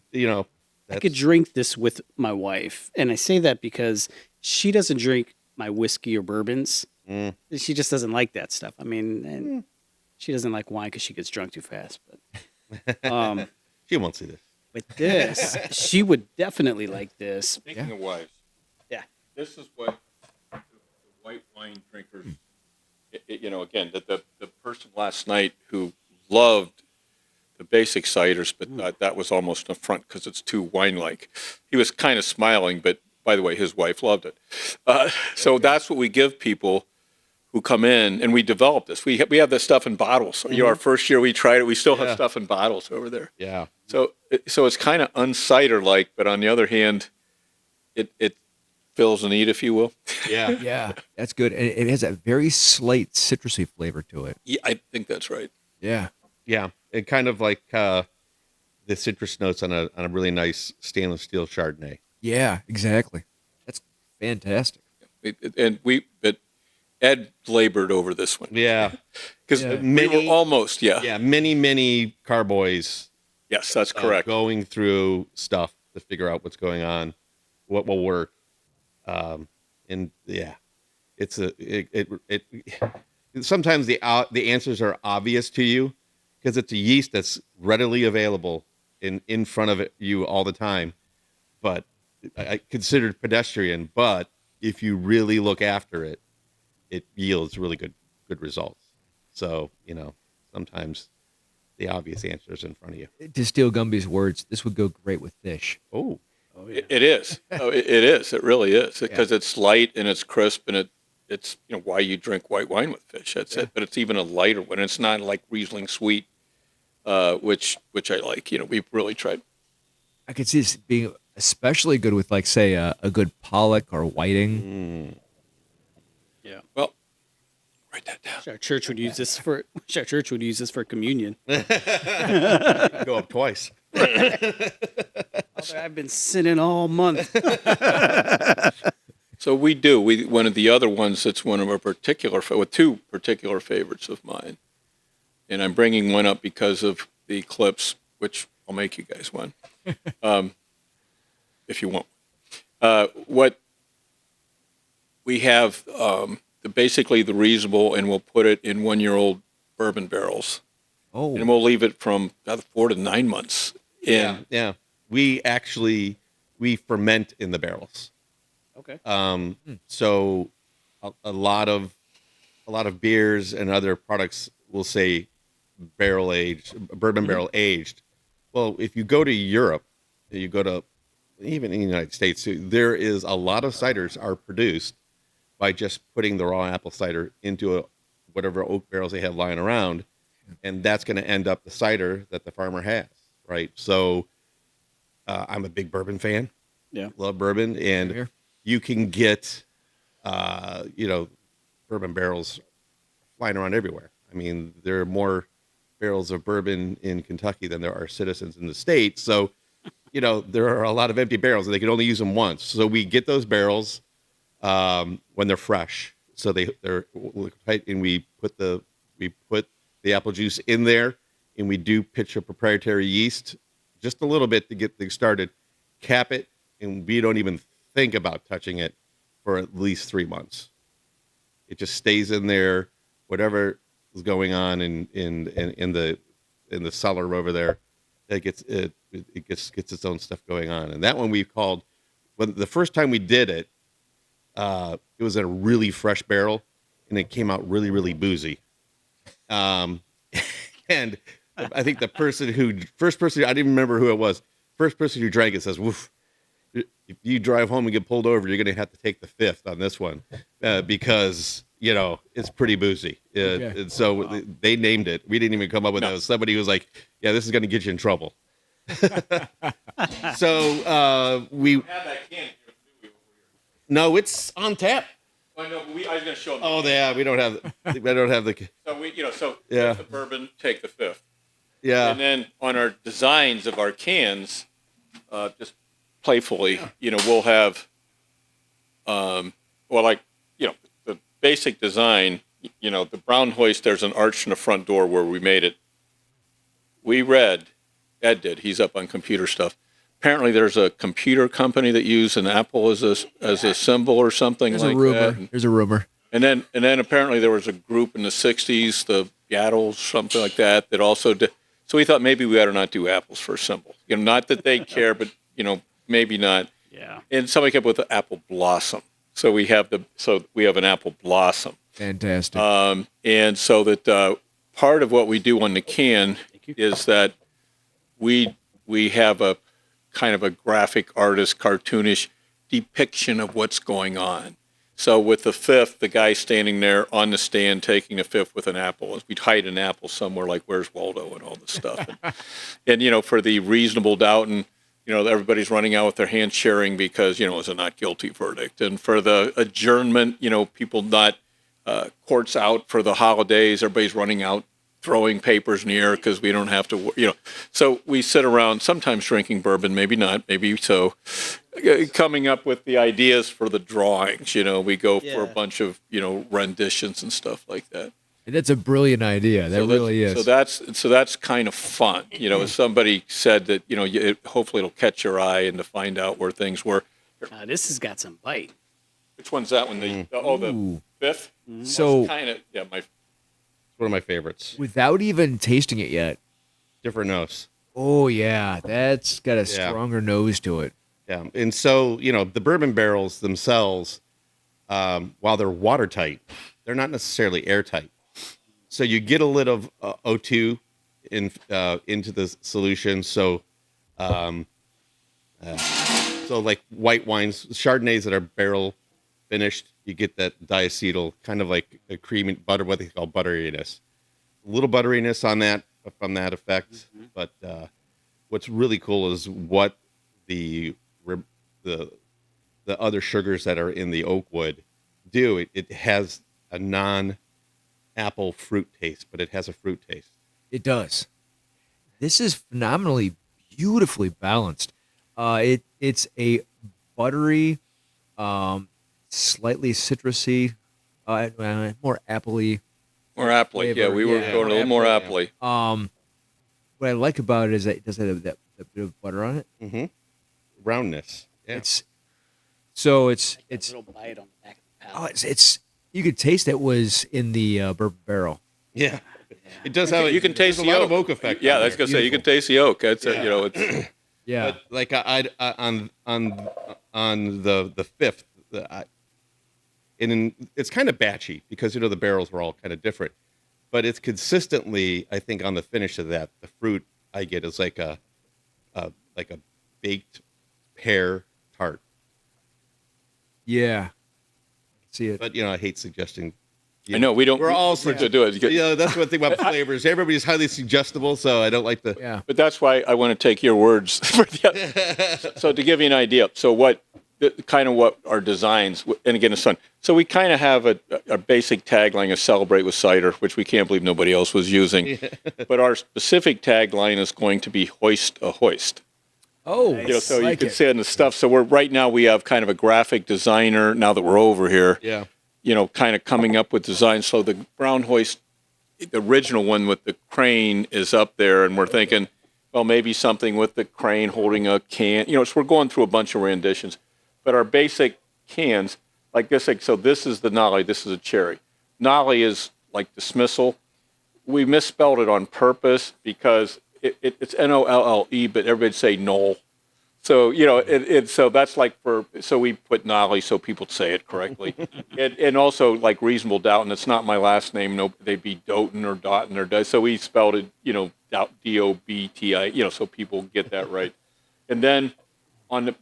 I could drink this with my wife, and I say that because she doesn't drink my whiskey or bourbons. She just doesn't like that stuff. I mean, and she doesn't like wine because she gets drunk too fast. But she won't see this. with this, she would definitely like this. Speaking of wives, Yeah. this is what the white wine drinkers, again, the person last night who loved the basic ciders, but that was almost an affront because it's too wine-like. He was kind of smiling, but by the way, his wife loved it. So that's what we give people who come in, and we develop this. We have this stuff in bottles. So, our first year we tried it, we still have stuff in bottles over there. Yeah. So it's kind of uncider-like, but on the other hand, it fills a need, if you will. Yeah. Yeah, that's good. And it has that very slight citrusy flavor to it. Yeah, I think that's right. Yeah. Yeah. It kind of like the citrus notes on a really nice stainless steel Chardonnay. Yeah, exactly. That's fantastic. But Ed labored over this one. Yeah. Because we were almost, Yeah. Many carboys. Yes, that's correct. Going through stuff to figure out what's going on, what will work. And yeah, it's sometimes the answers are obvious to you because it's a yeast that's readily available in front of you all the time. But I considered pedestrian, but if you really look after it, it yields really good results. So, sometimes the obvious answer is in front of you. To steal Gumby's words, this would go great with fish. Oh, It is. It is. It really is because it's light and it's crisp and it's why you drink white wine with fish. That's it. But it's even a lighter one. It's not like Riesling sweet. which I like. We've really tried. I could see this being especially good with, like, say, a good pollock or whiting. Yeah. Well, write that down. Wish our church would use this for communion. Go up twice. Father, I've been sinning all month. So we do. One of the other ones that's one of our two particular favorites of mine, and I'm bringing one up because of the eclipse, which I'll make you guys one, if you want. What we have, basically the reasonable, and we'll put it in 1-year-old bourbon barrels, and we'll leave it from 4 to 9 months. Yeah. We ferment in the barrels. Okay. So a lot of beers and other products will say barrel aged, bourbon barrel aged. Well, if you go to Europe, you go to even in the United States, there is a lot of ciders are produced by just putting the raw apple cider into whatever oak barrels they have lying around, and that's going to end up the cider that the farmer has, right? So I'm a big bourbon fan. Yeah. Love bourbon, and you can get, bourbon barrels flying around everywhere. I mean, there are more barrels of bourbon in Kentucky than there are citizens in the state. So, there are a lot of empty barrels, and they can only use them once. So we get those barrels when they're fresh. So they're tight, and we put the apple juice in there, and we do pitch a proprietary yeast just a little bit to get things started. Cap it, and we don't even think about touching it for at least 3 months. It just stays in there. Whatever is going on in the cellar over there, it gets its own stuff going on. And that one we called, when the first time we did it, it was in a really fresh barrel, and it came out really, really boozy. And I think the first person, I didn't remember who it was. First person who drank it says, "Woof. If you drive home and get pulled over, you're going to have to take the fifth on this one because, it's pretty boozy." And so they named it. We didn't even come up with that. Somebody was like, "Yeah, this is going to get you in trouble." So we have that can here. No, it's on tap. I know, but I was going to show them. Oh, yeah, we don't have the. So Yeah. the bourbon, take the fifth. Yeah. And then on our designs of our cans, just playfully, we'll have, the basic design, the Brownhoist, there's an arch in the front door where we made it. Ed did, he's up on computer stuff. Apparently there's a computer company that used an apple as a symbol or something There's like a rumor. that. There's a rumor. And then apparently there was a group in the 60s, the Yaddles, something like that also did. So we thought maybe we ought to not do apples for a symbol. Not that they care, but, maybe not. Yeah. And somebody came up with the apple blossom. So we have an apple blossom. Fantastic. And so that part of what we do on the can is that we have a kind of a graphic artist, cartoonish depiction of what's going on. So with the fifth, the guy standing there on the stand taking a fifth with an apple. We'd hide an apple somewhere like Where's Waldo and all this stuff. And for the reasonable doubt, and everybody's running out with their hands sharing because it was a not guilty verdict. And for the adjournment, people not courts out for the holidays, everybody's running out throwing papers in the air because we don't have to, So we sit around, sometimes drinking bourbon, maybe not, maybe so, coming up with the ideas for the drawings. We go for a bunch of, renditions and stuff like that. That's a brilliant idea. That really is. So that's kind of fun. As somebody said that, hopefully it'll catch your eye and to find out where things were. This has got some bite. Which one's that one? The fifth? So kind of, One of my favorites. without even tasting it yet. Different nose. Oh yeah, that's got a stronger nose to it. Yeah. And so, the bourbon barrels themselves, while they're watertight, they're not necessarily airtight. So you get a little of O2 into the solution. So, so like white wines, Chardonnays that are barrel finished, you get that diacetyl, kind of like a creamy butter, what they call butteriness. A little butteriness on that from that effect. But what's really cool is what the other sugars that are in the oak wood do. It has a non-apple fruit taste, but it has a fruit taste. It does. This is phenomenally beautifully balanced. It's a buttery, slightly citrusy, more appley. More appley. Yeah, we were going a little more appley. What I like about it is that it does have that bit of butter on it. Mm-hmm. Roundness. Yeah. It's A little bite on the back of the palate. it's you could taste that was in the bourbon barrel. Yeah. It does have. You can taste there's the a lot oak. of oak effect. Yeah, on I was there. gonna say you can taste the oak. It's it's Yeah. But like on the fifth, it's kind of batchy because the barrels were all kind of different, but it's consistently, I think, on the finish of that, the fruit I get is like a baked pear tart. Yeah. See it. But I hate suggesting. I know we don't. We're all to do it. that's one thing about flavors. Everybody's highly suggestible, so I don't like the. Yeah. But that's why I want to take your words. So to give you an idea, so what our designs, and again, it's fun. So we kind of have a basic tagline of "Celebrate with Cider," which we can't believe nobody else was using. But our specific tagline is going to be "Hoist a Hoist." Oh, So you like can it. see it in the stuff. So right now we have kind of a graphic designer. Now that we're over here, Yeah. kind of coming up with designs. So the Brownhoist, the original one with the crane is up there, and we're thinking, well, maybe something with the crane holding a can. So we're going through a bunch of renditions. But our basic cans, like this, so this is the Nolly, this is a cherry. Nolly is like dismissal. We misspelled it on purpose because it's Nolle, but everybody'd say Knoll. So, so that's like so we put Nolly so people say it correctly. and also like reasonable doubt, and it's not my last name. No, they'd be Doughton or Doughton or so we spelled it, Dobti, so people get that right. And then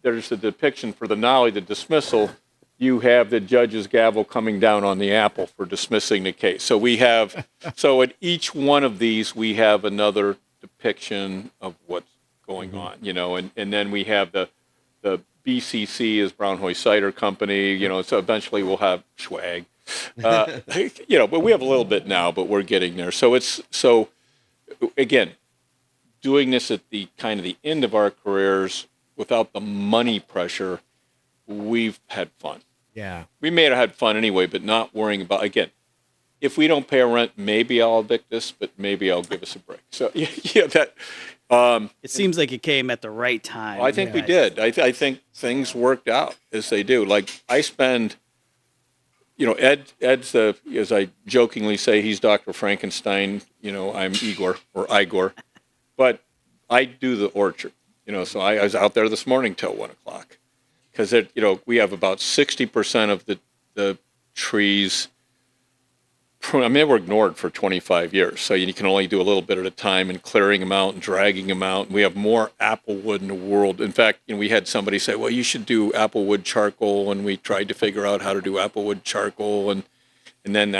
there's the depiction for the Nolly, the dismissal. You have the judge's gavel coming down on the apple for dismissing the case. So we have, at each one of these, we have another depiction of what's going on, and then we have the BCC is Brownhoist Cider Company, so eventually we'll have swag, but we have a little bit now, but we're getting there. So again, doing this at the kind of the end of our careers without the money pressure, we've had fun. Yeah. We may have had fun anyway, but not worrying about, again, if we don't pay our rent, maybe I'll evict this, but maybe I'll give us a break. So that. It seems like it came at the right time. I think we did. I think things worked out as they do. Like I spend, Ed's as I jokingly say, he's Dr. Frankenstein. I'm Igor, but I do the orchard. So I was out there this morning till 1 o'clock because we have about 60% of the trees. They were ignored for 25 years, so you can only do a little bit at a time and clearing them out and dragging them out. We have more apple wood in the world. In fact, we had somebody say, well, you should do apple wood charcoal, and we tried to figure out how to do apple wood charcoal, and then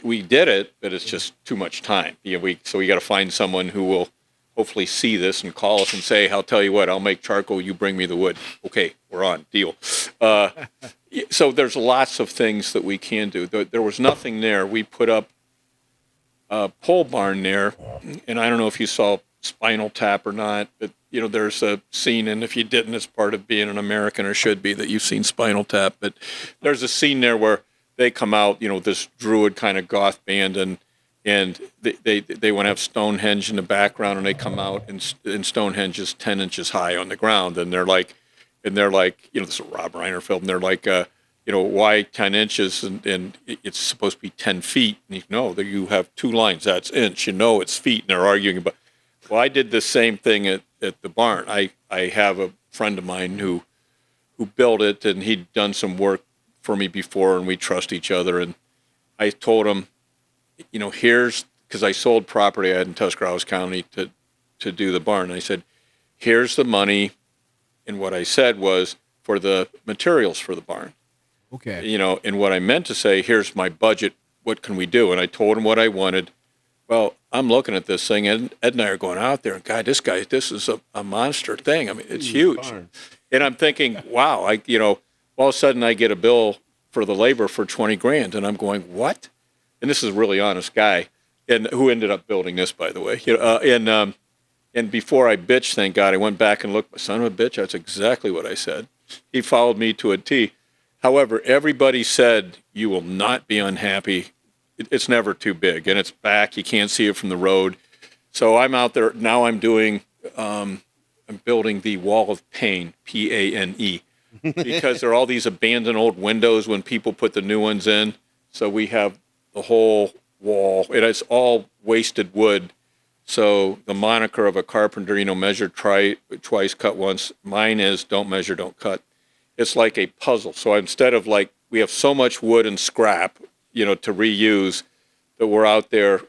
we did it, but it's just too much time. So we got to find someone who will hopefully see this and call us and say, I'll tell you what, I'll make charcoal, you bring me the wood. Okay, we're on, deal. So there's lots of things that we can do. There was nothing there. We put up a pole barn there, and I don't know if you saw Spinal Tap or not, but there's a scene, and if you didn't, it's part of being an American, or should be, that you've seen Spinal Tap. But there's a scene there where they come out, this druid kind of goth band, and they want to have Stonehenge in the background, and they come out, and Stonehenge is 10 inches high on the ground, and they're like, this is a Rob Reiner film. They're like, why 10 inches and it's supposed to be 10 feet? And that you have two lines. That's inch. It's feet. And they're arguing about. Well, I did the same thing at the barn. I have a friend of mine who built it, and he'd done some work for me before, and we trust each other. And I told him, because I sold property I had in Tuscarawas County to do the barn. And I said, here's the money. And what I said was for the materials for the barn. Okay. And what I meant to say, here's my budget. What can we do? And I told him what I wanted. Well, I'm looking at this thing, and Ed and I are going out there, and God, this is a monster thing. I mean, it's huge. Barn. And I'm thinking, wow, all of a sudden I get a bill for the labor for $20,000, and I'm going, what? And this is a really honest guy, and who ended up building this, by the way. And before I bitched, thank God, I went back and looked. Son of a bitch, that's exactly what I said. He followed me to a T. However, everybody said you will not be unhappy. It's never too big, and it's back. You can't see it from the road. So I'm out there now. I'm doing. I'm building the wall of pain, PANE, because there are all these abandoned old windows when people put the new ones in. So we have the whole wall. It's all wasted wood. So the moniker of a carpenter, measure twice, cut once. Mine is don't measure, don't cut. It's like a puzzle. So instead of we have so much wood and scrap, to reuse, that we're out there,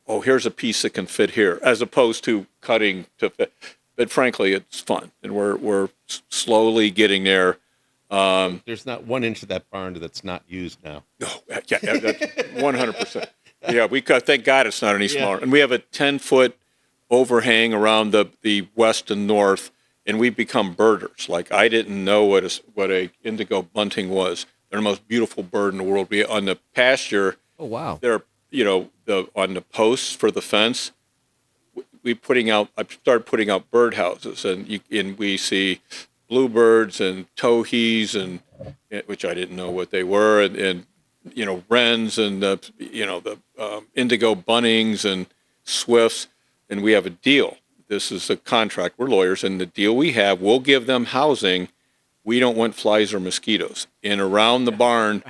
here's a piece that can fit here, as opposed to cutting to fit. But frankly, it's fun, and we're slowly getting there. There's not 1 inch of that barn that's not used now. No, that's 100%. Yeah, we cut. Thank God it's not any smaller. And we have a 10-foot overhang around the west and north, and we've become birders. I didn't know what a indigo bunting was. They're the most beautiful bird in the world. We on the pasture. Oh wow! They're on the posts for the fence. I started putting out birdhouses, and we see bluebirds and towhees, and which I didn't know what they were, and wrens and the indigo buntings and swifts, and we have a deal. This is a contract. We're lawyers, and the deal we have, we'll give them housing. We don't want flies or mosquitoes. And around the barn,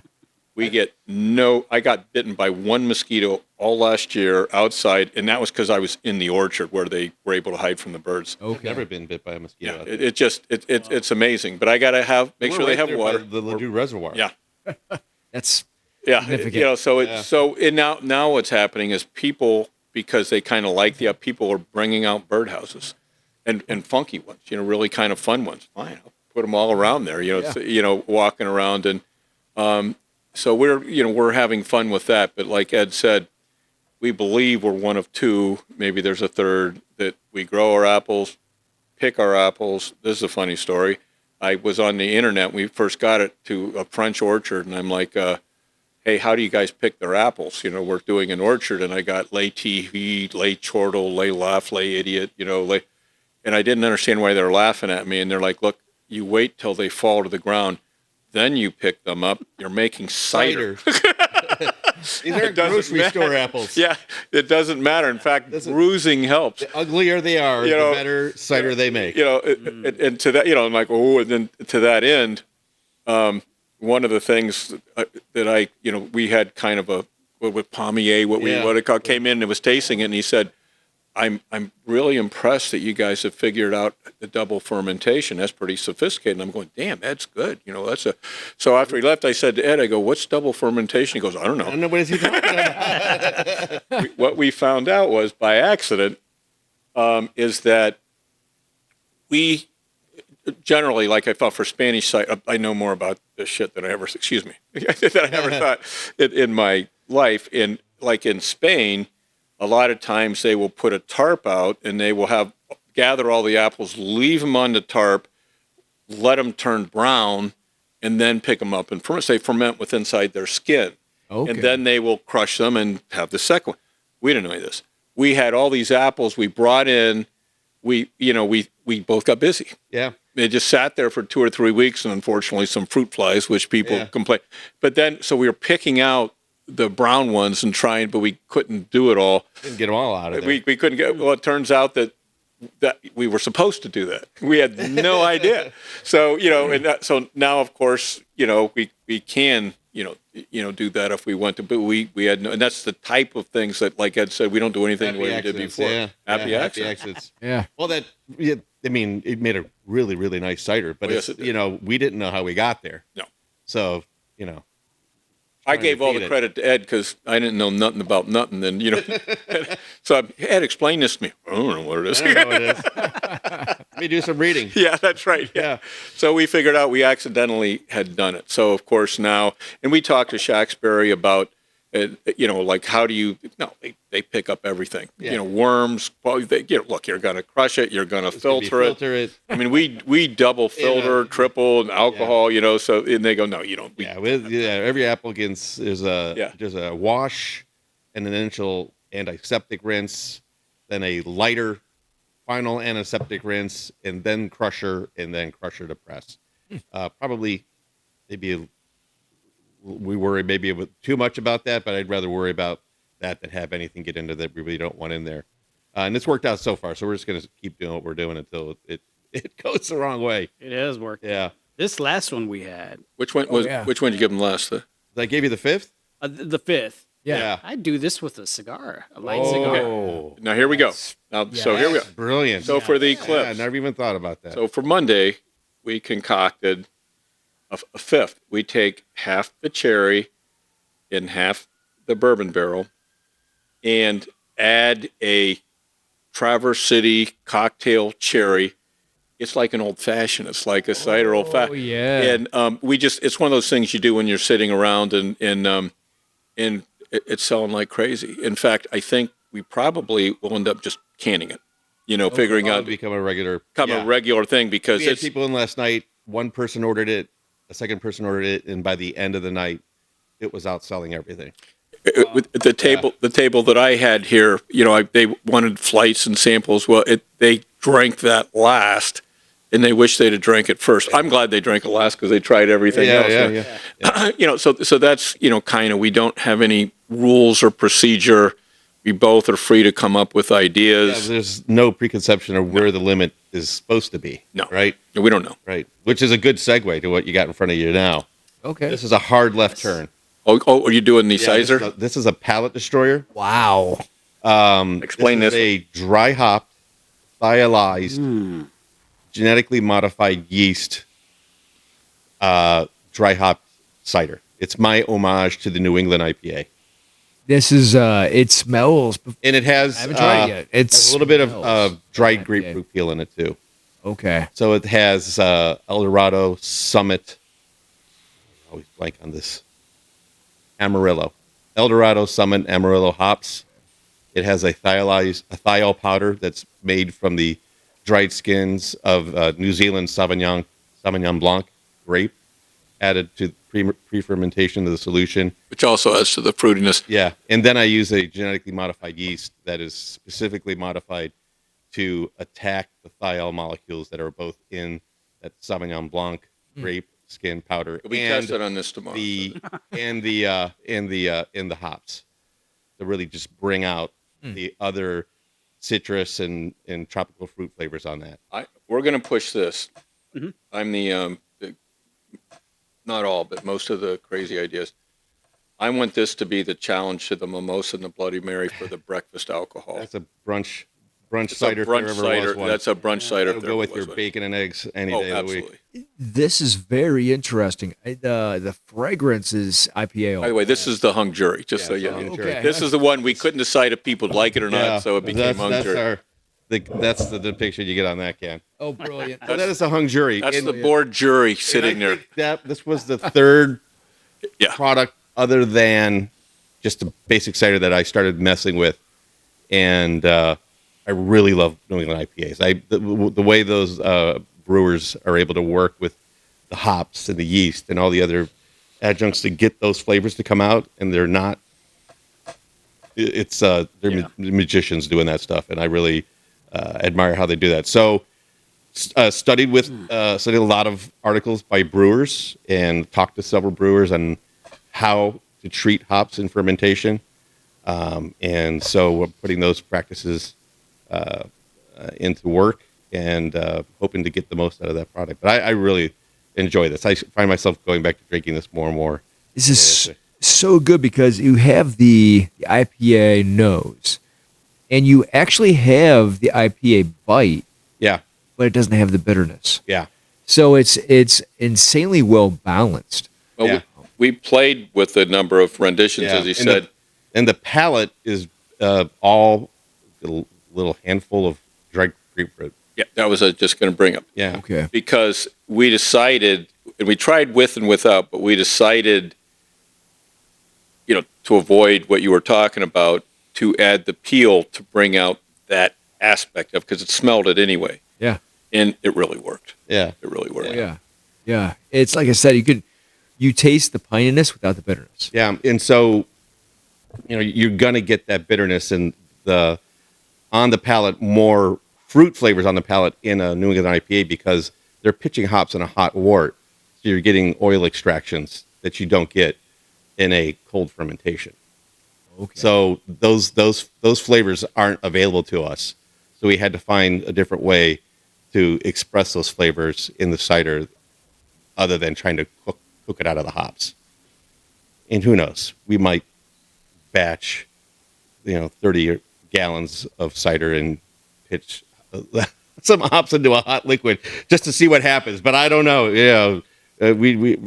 we get I got bitten by one mosquito all last year outside, and that was because I was in the orchard where they were able to hide from the birds. Okay. I've never been bit by a mosquito. Yeah, it's amazing. But I got to make sure they have water. The Ladue Reservoir. Yeah. That's significant. Now what's happening is people, because they kind of like people are bringing out birdhouses and funky ones, really kind of fun ones. Fine, I'll put them all around there, walking around. And so we're having fun with that. But like Ed said, we believe we're one of two, maybe there's a third, that we grow our apples, pick our apples. This is a funny story. I was on the internet when we first got it to a French orchard, and I'm like, hey, how do you guys pick their apples? We're doing an orchard, and I got lay tee, lay chortle, lay laugh, lay idiot, and I didn't understand why they were laughing at me. And they're like, look, you wait till they fall to the ground, then you pick them up. You're making cider. These aren't grocery store apples. Yeah, it doesn't matter. In fact, bruising helps. The uglier they are, the better cider they make. And to that, I'm like, and then to that end, one of the things that we had kind of with Pommier, what it called, came in and was tasting it, and he said, I'm really impressed that you guys have figured out the double fermentation. That's pretty sophisticated. And I'm going, damn, Ed's good. So after he left, I said to Ed, I go, what's double fermentation? He goes, I don't know. What is he talking about? What we found out was by accident is that we generally, like I thought for Spanish cider, I know more about this shit than I ever, that I ever thought in my life. Like in Spain, a lot of times they will put a tarp out and they will gather all the apples, leave them on the tarp, let them turn brown, and then pick them up and ferment. They ferment with inside their skin. Okay. And then they will crush them and have the second one. We didn't know any of this. We had all these apples we brought in. We both got busy. Yeah. They just sat there for 2 or 3 weeks, and unfortunately some fruit flies, which people complain. But then, so we were picking out the brown ones and trying, but we couldn't do it all. Didn't get them all out of there. We couldn't get. Well, it turns out that we were supposed to do that. We had no idea. So so now of course we can do that if we want to. But we had no, and that's the type of things that, like Ed said, we don't do anything the way we did before. Yeah. Happy accidents. Yeah. Well, it made a really, really nice cider, but we didn't know how we got there. No. So I gave all the credit to Ed because I didn't know nothing about nothing. And so Ed, explain this to me. I don't know what it is. I don't know what it is. Let me do some reading. Yeah, that's right. Yeah. So we figured out we accidentally had done it. So of course now, and we talked to Shaxberry about, like how do you? No, they pick up everything. Yeah. Worms. Well, look, you're going to crush it. You're going to filter it. I mean, we double filter, triple, and alcohol. So and they go, no, you don't. Every applicant there's a wash and an initial antiseptic rinse, then a lighter final antiseptic rinse, and then crusher to press. Probably maybe we worry maybe too much about that, but I'd rather worry about that than have anything get into that we really don't want in there. And it's worked out so far, so we're just going to keep doing what we're doing until it goes the wrong way. It has worked. Yeah. This last one we had. Which one was? Which one did you give them last? Did I give you the fifth? The fifth. Yeah. I do this with a cigar, a light cigar. Oh, Now here we go. So here we go. brilliant. So for the I Eclipse, never even thought about that. so for Monday, we concocted a fifth. We take half the cherry in half the bourbon barrel and add a Traverse City cocktail cherry. It's like an old fashioned. It's like a cider old fashioned. Oh, yeah. And it's one of those things you do when you're sitting around and it's selling like crazy. In fact, I think we probably will end up just canning it. Figuring out become a regular thing because we had it's people in last night. One person ordered it, a second person ordered it, and by the end of the night, it was outselling everything. with the table that I had here. They wanted flights and samples. Well, they drank that last, and they wish they'd have drank it first. I'm glad they drank it last because they tried everything else. So that's kind of, we don't have any rules or procedure. We both are free to come up with ideas. There's no preconception of where the limit is supposed to be. No. Right? We don't know. Right. Which is a good segue to what you got in front of you now. Okay. This is a hard left turn. Oh, are you doing the cider? This is a palate destroyer. Wow. Explain this. Is a dry hop, thiolized, genetically modified yeast, dry hop cider. It's my homage to the New England IPA. This is it smells. And it has, I haven't tried it yet. It's a little bit smells of dried like grapefruit peel in it too. Okay. So it has El Dorado, Summit. I always blank on this. Amarillo, El Dorado, Summit, Amarillo hops. It has a thiol powder that's made from the dried skins of New Zealand Sauvignon Blanc grape, added to pre-fermentation of the solution. Which also adds to the fruitiness. Yeah, and then I use a genetically modified yeast that is specifically modified to attack the thiol molecules that are both in that Sauvignon Blanc grape skin powder. We'll be tested on this tomorrow. In the hops to really just bring out the other citrus and tropical fruit flavors on that. We're going to push this. Mm-hmm. I'm the not all, but most of the crazy ideas. I want this to be the challenge to the mimosa and the Bloody Mary for the breakfast alcohol. That's a brunch cider. Brunch cider. That's a brunch cider. That'll go with your bacon and eggs any day of the week. This is very interesting. The fragrance is IPA. By the way, this is the hung jury. Just so you know, okay. This is the one we couldn't decide if people would like it or not, so it became hung jury. That's the depiction you get on that can. Oh, brilliant! That is a hung jury. That's the board jury sitting there. This was the third product other than just a basic cider that I started messing with, and I really love New England IPAs. The way those brewers are able to work with the hops and the yeast and all the other adjuncts to get those flavors to come out, and they're not. They're magicians doing that stuff, and I really admire how they do that. So, studied a lot of articles by brewers and talked to several brewers on how to treat hops in fermentation, and so we're putting those practices into work and hoping to get the most out of that product. But I really enjoy this. I find myself going back to drinking this more and more. This is so good because you have the IPA nose, and you actually have the IPA bite. Yeah, but it doesn't have the bitterness. Yeah. So it's insanely well balanced. Well, we played with a number of renditions, as you said. And the palate is all a little handful of dried grapefruit. Yeah, that was just going to bring up. Yeah. Okay. Because we decided, and we tried with and without, but we decided to avoid what you were talking about, to add the peel to bring out that aspect of, because it smelled it anyway. Yeah. And it really worked. Yeah. It really worked. Yeah. Yeah. It's like I said, you taste the pininess without the bitterness. Yeah. And so, you're going to get that bitterness and on the palate, more fruit flavors on the palate in a New England IPA because they're pitching hops in a hot wort. So you're getting oil extractions that you don't get in a cold fermentation. Okay. So those flavors aren't available to us. So we had to find a different way to express those flavors in the cider other than trying to cook it out of the hops. And who knows, we might batch, 30 gallons of cider and pitch some hops into a hot liquid just to see what happens. But I don't know. We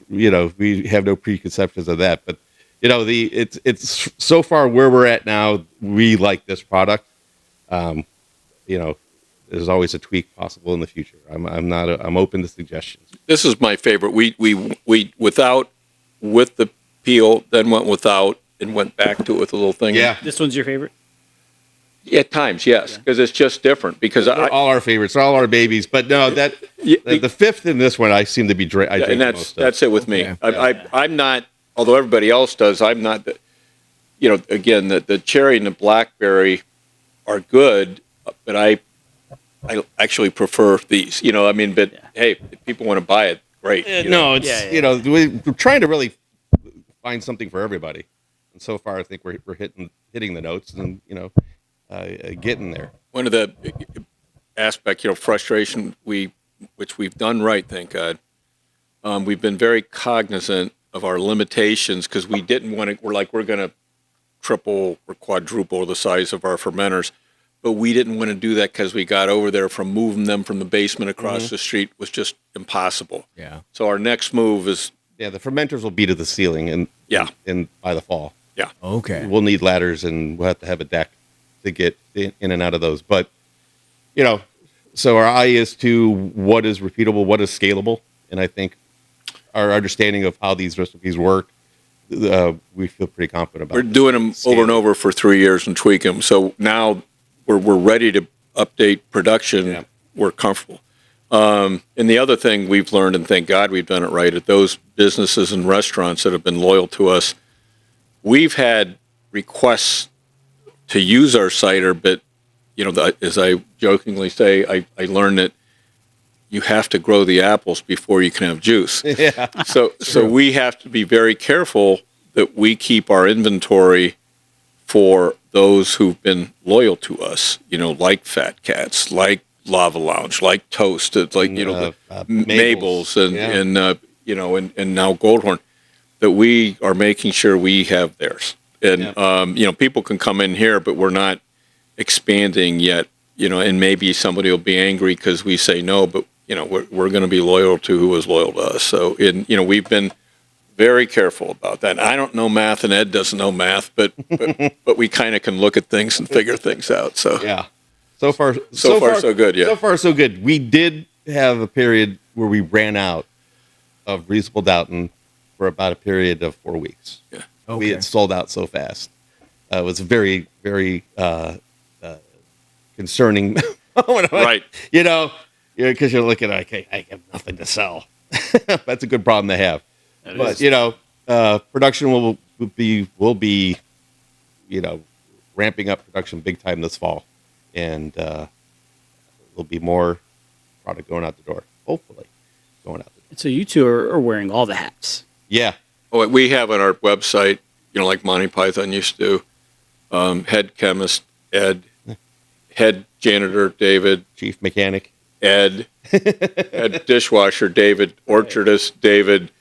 have no preconceptions of that. But it's so far where we're at now. We like this product. There's always a tweak possible in the future. I'm open to suggestions. This is my favorite. We without with the peel, then went without, and went back to it with a little thing. Yeah. This one's your favorite? At times, yes, because it's just different. Because They're all our favorites, they're all our babies. But no, the fifth in this one, I seem to be drink and the most of. that's it with me. Okay. I'm not, although everybody else does. I'm not. Again, the cherry and the blackberry are good, but I actually prefer these. But hey, if people want to buy it, great. We're trying to really find something for everybody, and so far I think we're hitting the notes and getting there. One of the aspect, frustration which we've done right, thank God. We've been very cognizant of our limitations because we didn't want to. We're going to triple or quadruple the size of our fermenters, but we didn't want to do that because we got over there from moving them from the basement across the street was just impossible. Yeah. So our next move is the fermenters will be to the ceiling and by the fall. Yeah. Okay. We'll need ladders and we'll have to have a deck to get in and out of those. But, so our eye is to what is repeatable, what is scalable. And I think our understanding of how these recipes work, we feel pretty confident about. We're doing them over and over for 3 years and tweak them. So now we're ready to update production. Yeah. We're comfortable. And the other thing we've learned, and thank God we've done it right, at those businesses and restaurants that have been loyal to us, we've had requests to use our cider, but, as I jokingly say, I learned that you have to grow the apples before you can have juice. Yeah. So we have to be very careful that we keep our inventory for those who've been loyal to us, like Fat Cats, like Lava Lounge, like Toast, like Mabel's and now Goldhorn, that we are making sure we have theirs. And people can come in here, but we're not expanding yet. And maybe somebody will be angry because we say no, but we're going to be loyal to who is loyal to us. So we've been very careful about that. I don't know math, and Ed doesn't know math, but we kind of can look at things and figure things out. So yeah. So far, so good. Yeah. So far, so good. We did have a period where we ran out of Reasonable Doubting for about a period of 4 weeks. Yeah. Okay. We had sold out so fast. It was very, very concerning moment. Right. Because you're looking at, okay, I have nothing to sell. That's a good problem to have. Production will be ramping up production big time this fall. And there'll be more product going out the door, hopefully, going out the door. So you two are wearing all the hats. Yeah. Oh, we have on our website, like Monty Python used to do, head chemist, Ed, head janitor, David, Chief mechanic, Ed, head dishwasher, David, orchardist, David,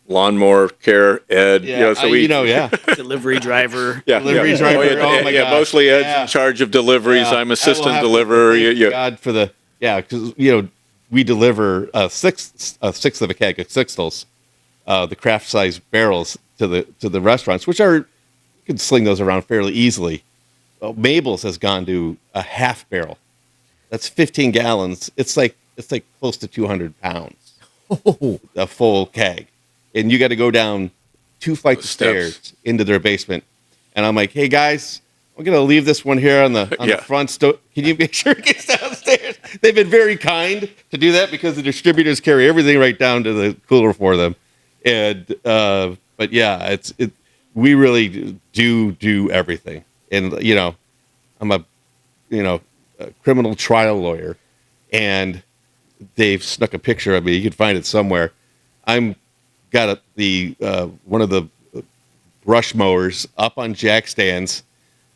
lawnmower care, Ed. Delivery driver. Delivery driver. Oh my God. Mostly Ed's in charge of deliveries. I'm assistant deliverer. God for the because we deliver a sixth of a keg of sixtels, the craft size barrels to the restaurants, which you can sling those around fairly easily. Mabel's has gone to a half barrel. That's 15 gallons. It's like close to 200 pounds. A full keg. And you got to go down 2 flights of Steps. stairs into their basement. And I'm like, hey guys, I'm going to leave this one here on the Yeah. front. Can you make sure it gets downstairs? They've been very kind to do that because the distributors carry everything right down to the cooler for them. And, but yeah, we really do everything. And, you know, I'm a criminal trial lawyer, and Dave snuck a picture of me. You can find it somewhere. I'm got one of the brush mowers up on jack stands.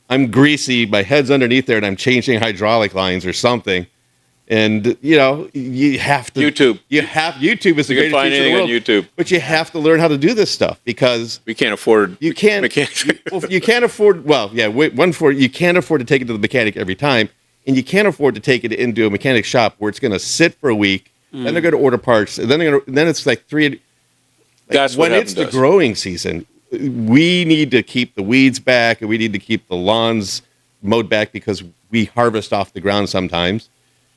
I'm greasy. My head's underneath there, and I'm changing hydraulic lines or something. And you know, you have to YouTube. YouTube is the You can greatest find feature in anything the on world, YouTube. but you have to learn how to do this stuff because We can't afford. you can't. mechanics. You can't afford. Well, yeah. You can't afford to take it to the mechanic every time, and you can't afford to take it into a mechanic shop where it's going to sit for a week. Then they're going to order parts, and then it's like three. That's what when it's the does. growing season. We need to keep the weeds back, and we need to keep the lawns mowed back because we harvest off the ground sometimes.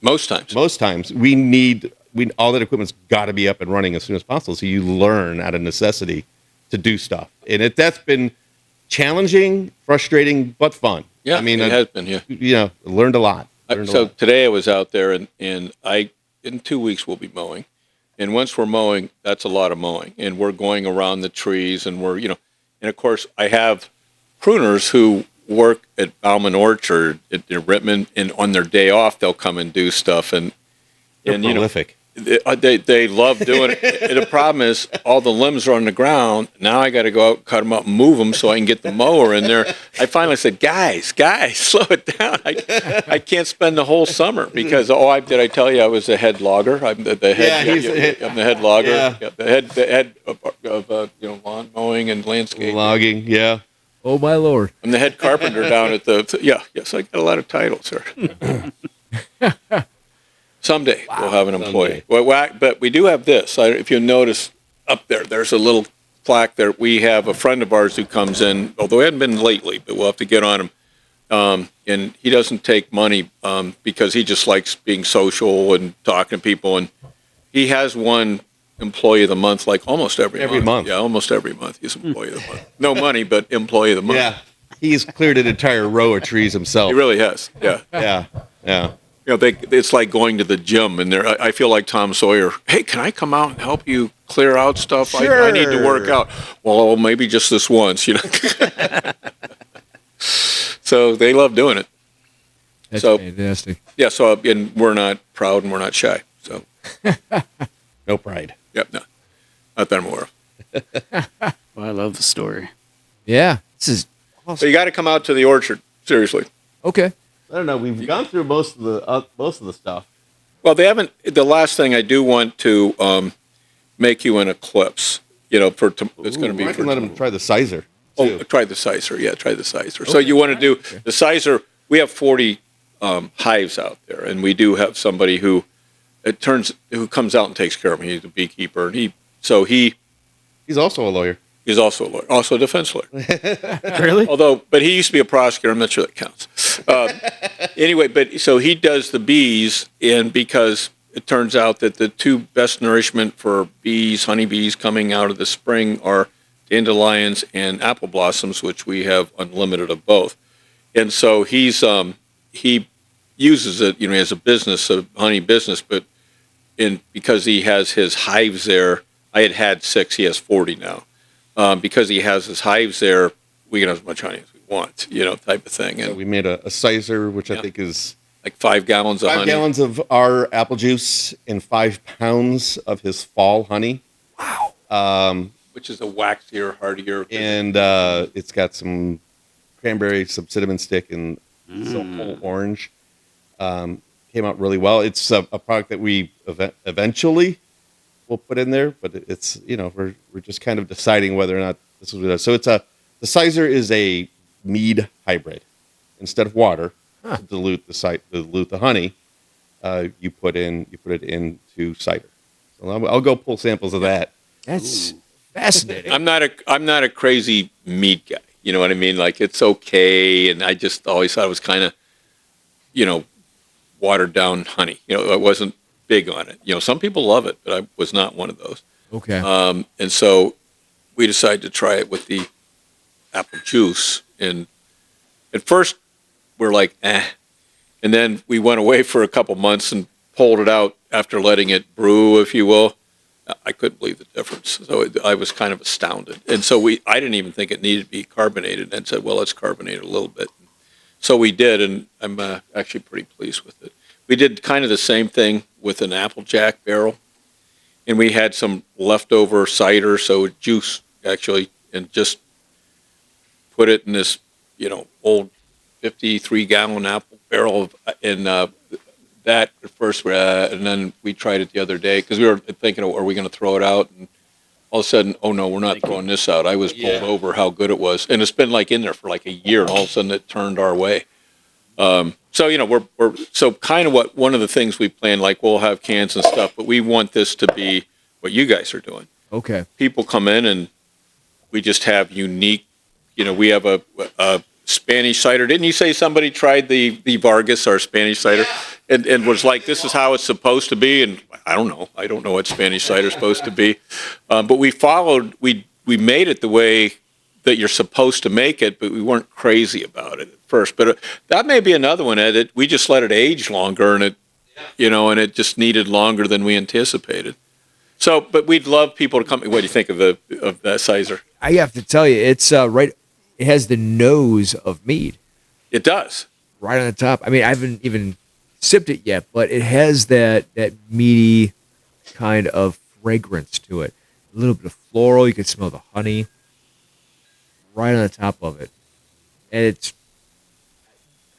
Most times. Most times, all that equipment's got to be up and running as soon as possible. So you learn out of necessity to do stuff, and that's been challenging, frustrating, but fun. Yeah, I mean, it has been. Yeah. You know, learned a lot. Learned a So lot. today I was out there, and in 2 weeks we'll be mowing, and once we're mowing, that's a lot of mowing, and we're going around the trees, and and of course I have pruners who work at Bauman Orchard in Rittman, and on their day off they'll come and do stuff, and They're prolific. They love doing it. And the problem is all the limbs are on the ground. Now I got to go out, cut them up, and move them so I can get the mower in there. I finally said, guys, slow it down. I can't spend the whole summer because did I tell you I was the head logger? I'm the head. Yeah, I'm the head logger. Yeah. The head of lawn mowing and landscaping. Logging, yeah. Oh my lord! I'm the head carpenter down at the. Yes, I got a lot of titles, sir. Someday we'll have an employee. But we do have this. If you notice up there, there's a little plaque there. We have a friend of ours who comes in, although he hasn't been lately, but we'll have to get on him. And he doesn't take money because he just likes being social and talking to people. And he has one employee of the month, like almost every month. Yeah, almost every month he's employee of the month. No money, but employee of the month. Yeah. He's cleared an entire row of trees himself. He really has. Yeah. Yeah. You know, it's like going to the gym, and I feel like Tom Sawyer. Hey, can I come out and help you clear out stuff? Sure. I need to work out. Well, maybe just this once, you know. So they love doing it. That's So- fantastic. Yeah. So and we're not proud and we're not shy. So No pride. yep, no, not that I'm aware of. Well, I love the story. Yeah, this is So you got to come out to the orchard. Seriously. okay. I don't know. We've gone through most of the stuff. Well, they haven't. The last thing I do want to make you an eclipse. You know, it's going to be. I can let him try the sizer. Oh, try the sizer. Yeah, try the sizer. So you want to do the sizer. We have 40 hives out there, and we do have somebody who comes out and takes care of them. He's a beekeeper, and He's also a lawyer. he's also a lawyer, also a defense lawyer. Really? But he used to be a prosecutor. I'm not sure that counts. Anyway, but so he does the bees, and because it turns out that the two best nourishment for bees, honeybees coming out of the spring are dandelions and apple blossoms, which we have unlimited of both. And so he uses it, you know, as a business, a honey business, but because he has his hives there, I had 6, he has 40 now. Because he has his hives there, we can have as much honey as we want, you know, type of thing. So And we made a sizer, which I think is like 5 gallons of 5 honey. gallons of our apple juice and 5 pounds of his fall honey. Which is a waxier, hardier. And it's got some cranberry, some cinnamon stick, and some whole orange. Came out really well. It's a product that we eventually will put in there, but it's, you know, we're just kind of deciding whether or not this is what it is. So the sizer is a mead hybrid. Instead of water to dilute the honey, you put it into cider. So I'll go pull samples of that. That's fascinating. I'm not a crazy meat guy. You know what I mean? Like, it's okay, and I just always thought it was kind of, you know, watered down honey. You know, I wasn't big on it. You know, some people love it, but I was not one of those. Okay. And so we decided to try it with the apple juice. And at first, we're like, eh. And then we went away for a couple months and pulled it out after letting it brew, if you will. I couldn't believe the difference. So I was kind of astounded. And so I didn't even think it needed to be carbonated, and said, well, let's carbonate it a little bit. So we did, and I'm actually pretty pleased with it. We did kind of the same thing with an Applejack barrel, and we had some leftover cider, so juice actually, and just put it in this, old 53-gallon apple barrel, and that at first, and then we tried it the other day because we were thinking, are we going to throw it out? And all of a sudden, oh no, we're not throwing this out. I was bowled over how good it was, and it's been like in there for like a year, and all of a sudden it turned our way. So we're so kind of one of the things we plan, like we'll have cans and stuff, but we want this to be what you guys are doing. Okay. People come in and we just have unique. We have a Spanish cider. Didn't you say somebody tried the Vargas, our Spanish cider, and was like, this is how it's supposed to be? And I don't know what Spanish cider is supposed to be. But we made it the way that you're supposed to make it, but we weren't crazy about it at first. But that may be another one, Ed. We just let it age longer, and it just needed longer than we anticipated. So, but we'd love people to come. What do you think of that cider? I have to tell you, it's right. It has the nose of mead. It does. Right on the top. I mean, I haven't even sipped it yet, but it has that meaty kind of fragrance to it. A little bit of floral. You can smell the honey right on the top of it. And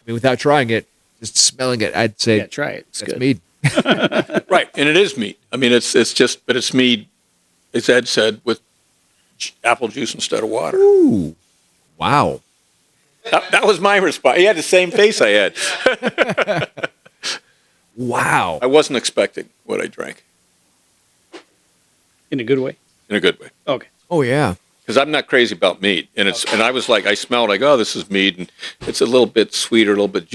without trying it, just smelling it, I'd say, try it. It's that's good. mead. Right, and it is mead. I mean, it's mead, as Ed said, with apple juice instead of water. Ooh, wow. That was my response. He had the same face I had. Wow. I wasn't expecting what I drank. In a good way? In a good way. Okay. Oh, yeah. Because I'm not crazy about mead, and I was like, I smelled like, oh, this is mead, and it's a little bit sweeter, a little bit,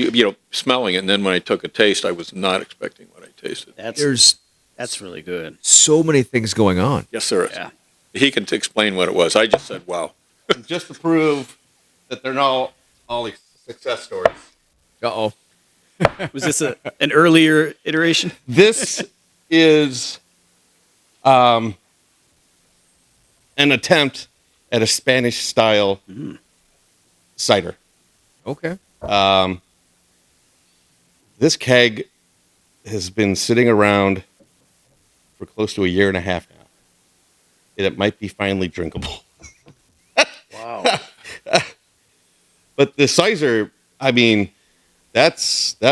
smelling it. And then when I took a taste, I was not expecting what I tasted. That's really good. So many things going on. Yes, there is. Yeah. He can explain what it was. I just said, wow. Just to prove that they're not all success stories. Uh-oh. Was this an earlier iteration? This is an attempt at a Spanish style cider. Okay. This keg has been sitting around for close to a year and a half now. And it might be finally drinkable. Wow. But the cider, I mean, that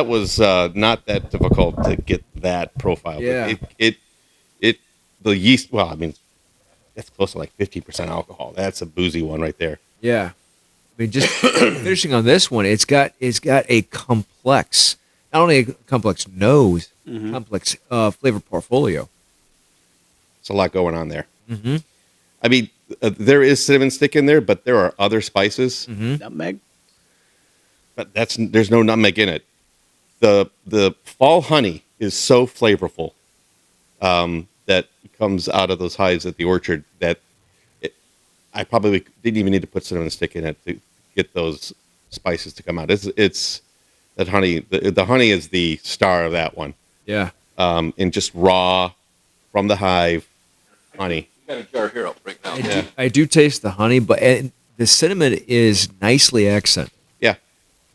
was not that difficult to get that profile. Yeah. But the yeast, well, I mean, that's close to like 15% alcohol. That's a boozy one right there. Yeah. I mean, just finishing on this one, it's got a complex, not only a complex nose, complex flavor portfolio. It's a lot going on there. Mm-hmm. I mean, there is cinnamon stick in there, but there are other spices. Mm-hmm. Nutmeg? But there's no nutmeg in it. The fall honey is so flavorful that comes out of those hives at the orchard that I probably didn't even need to put cinnamon stick in it to get those spices to come out. It's that honey. The honey is the star of that one. Yeah. And just raw from the hive honey. You got a jar here, I'll break now. I do taste the honey, but the cinnamon is nicely accented. Yeah.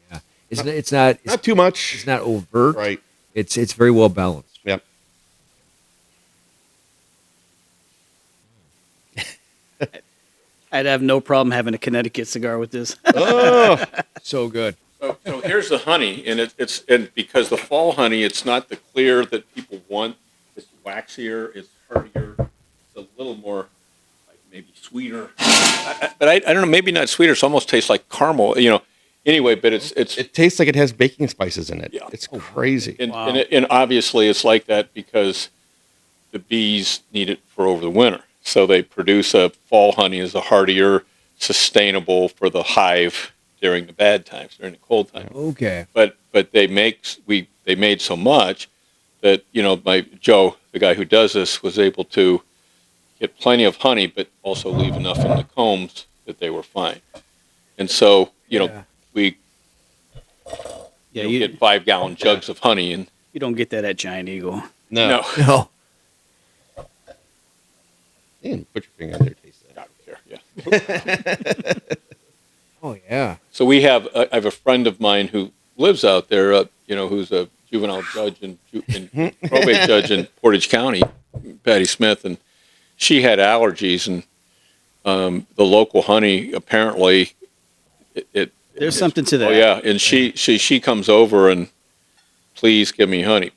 Yeah. It's not Not too much. It's not overt. Right. It's very well balanced. Yep. I'd have no problem having a Connecticut cigar with this. Oh, So good. So here's the honey, and it's because the fall honey, it's not the clear that people want. It's waxier, it's heartier, it's a little more like maybe sweeter. But I don't know, maybe not sweeter. It almost tastes like caramel, Anyway, but it tastes like it has baking spices in it. Yeah. It's crazy. and, Wow. and obviously it's like that because the bees need it for over the winter. So they produce a fall honey as a heartier, sustainable for the hive during the bad times, during the cold times. Okay. But they made so much that my Joe, the guy who does this, was able to. get plenty of honey, but also leave enough in the combs that they were fine. And so, we get 5-gallon jugs of honey, and You don't get that at Giant Eagle. no, No. Put your finger in there, taste I that. don't care. Yeah. Oh yeah. So I have a friend of mine who lives out there, who's a juvenile judge and probate judge in Portage County, Patty Smith, and she had allergies, and the local honey apparently There's something to that. Oh yeah, and she comes over and please give me honey,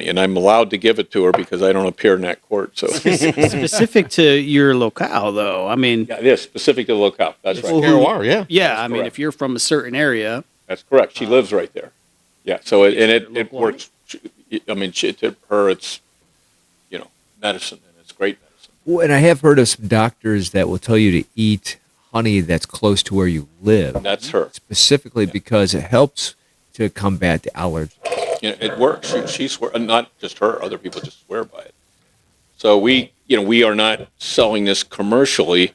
and I'm allowed to give it to her because I don't appear in that court. So Specific to your locale, though. I mean, yeah, it is specific to the locale. That's right. Terroir, yeah. yeah. I mean, correct. if you're from a certain area, That's correct. She lives right there. Yeah. So it local works. I mean, to her, it's medicine, and it's great medicine. Well, and I have heard of some doctors that will tell you to eat honey that's close to where you live, That's her. specifically because it helps to combat the allergy. It works. She swear, not just her. Other people just swear by it. So we are not selling this commercially.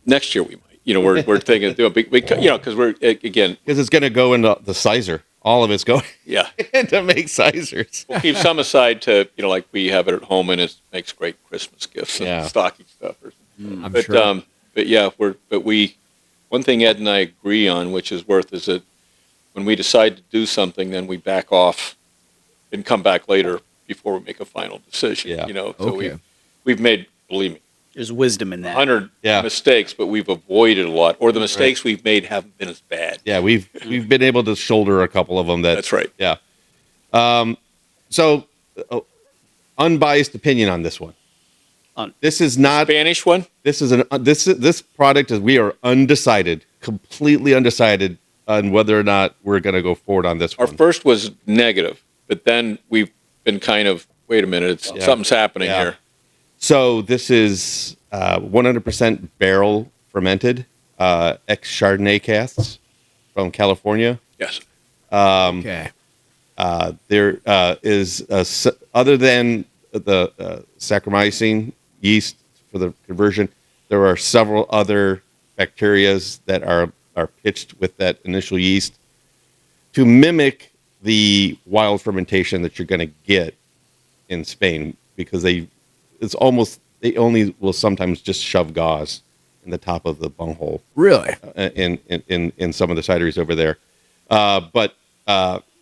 Next year we might. We're thinking because we're again. Because it's going to go into the cider. All of it's going Yeah. to make ciders. We'll keep some aside to, like we have it at home, and it makes great Christmas gifts and Yeah. stocking stuffers. I'm But sure. but yeah, one thing Ed and I agree on, which is is that when we decide to do something, then we back off and come back later before we make a final decision. Yeah. So Okay. we've made, believe me, there's wisdom in that. 100 Yeah. mistakes, but we've avoided a lot, or the mistakes we've made haven't been as bad. Yeah, we've been able to shoulder a couple of them. That's right. Yeah. So, unbiased opinion on this one. This is not. Spanish one? This is this product is we are undecided, completely undecided on whether or not we're going to go forward on this Our one. first was negative, but then we've been kind of, wait a minute, something's happening Yeah. here. So this is 100% barrel fermented ex Chardonnay casks from California. Yes. Okay. There is other than the Saccharomyces yeast for the conversion, there are several other bacterias that are pitched with that initial yeast to mimic the wild fermentation that you're going to get in Spain, because they only will sometimes just shove gauze in the top of the bunghole Really? in some of the cideries over there. But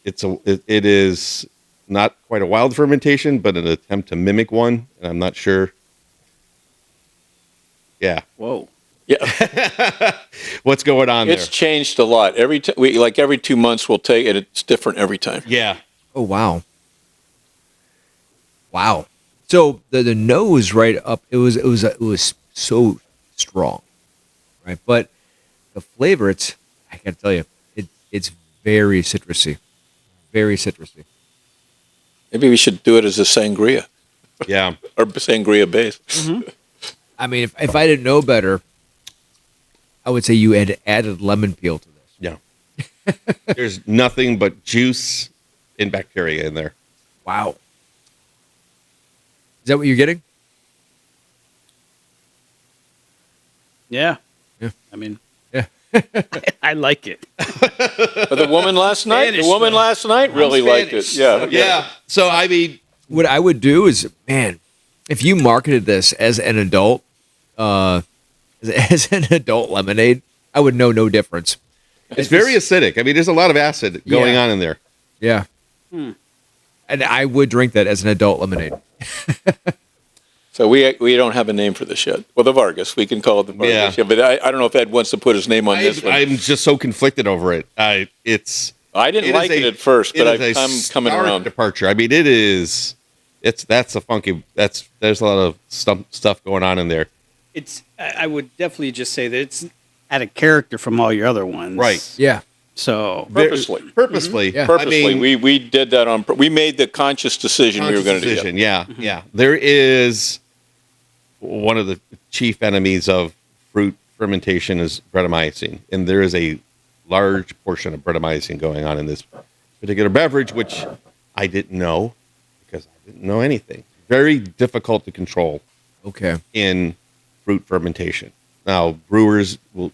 it is not quite a wild fermentation, but an attempt to mimic one, and I'm not sure. Yeah, Whoa. Yeah. what's going on It's changed a lot. Every 2 months we'll take it. It's different every time. there? Yeah, Oh wow. Wow. So the nose right up, it was so strong, right? But the flavor, I gotta tell you, it's very citrusy, very citrusy. Maybe we should do it as a sangria yeah. or sangria base. I mean, if I didn't know better, I would say you had added lemon peel to this. Yeah. There's nothing but juice and bacteria in there. Wow. Is that what you're getting? Yeah. Yeah. I mean, Yeah. I like it. But the woman last night really liked it. Yeah. Yeah. So I mean, What I would do is, man, if you marketed this as an adult, as an adult lemonade, I would know no difference. it's very acidic. I mean, there's a lot of acid going Yeah. on in there. Yeah. And I would drink that as an adult lemonade. So we don't have a name for this yet. Well, the Vargas, we can call it the Vargas. Yeah. Yeah, but I don't know if Ed wants to put his name on this one. I'm just so conflicted over it. I didn't It like is it a- at first, but it is a I'm coming stark around. departure. I mean, there's a lot of stuff going on in there. I would definitely just say that it's out of character from all your other ones. Right. Yeah. So Purposely. Purposely. Yeah. Purposely, I mean, we did that on. We made the conscious decision we were going to do. decision. Yeah. Yeah. There is one of the chief enemies of fruit fermentation is Brettanomycin, and there is a large portion of Brettanomycin going on in this particular beverage, which I didn't know because I didn't know anything. Very difficult to control. Okay. in fruit fermentation. Now, brewers will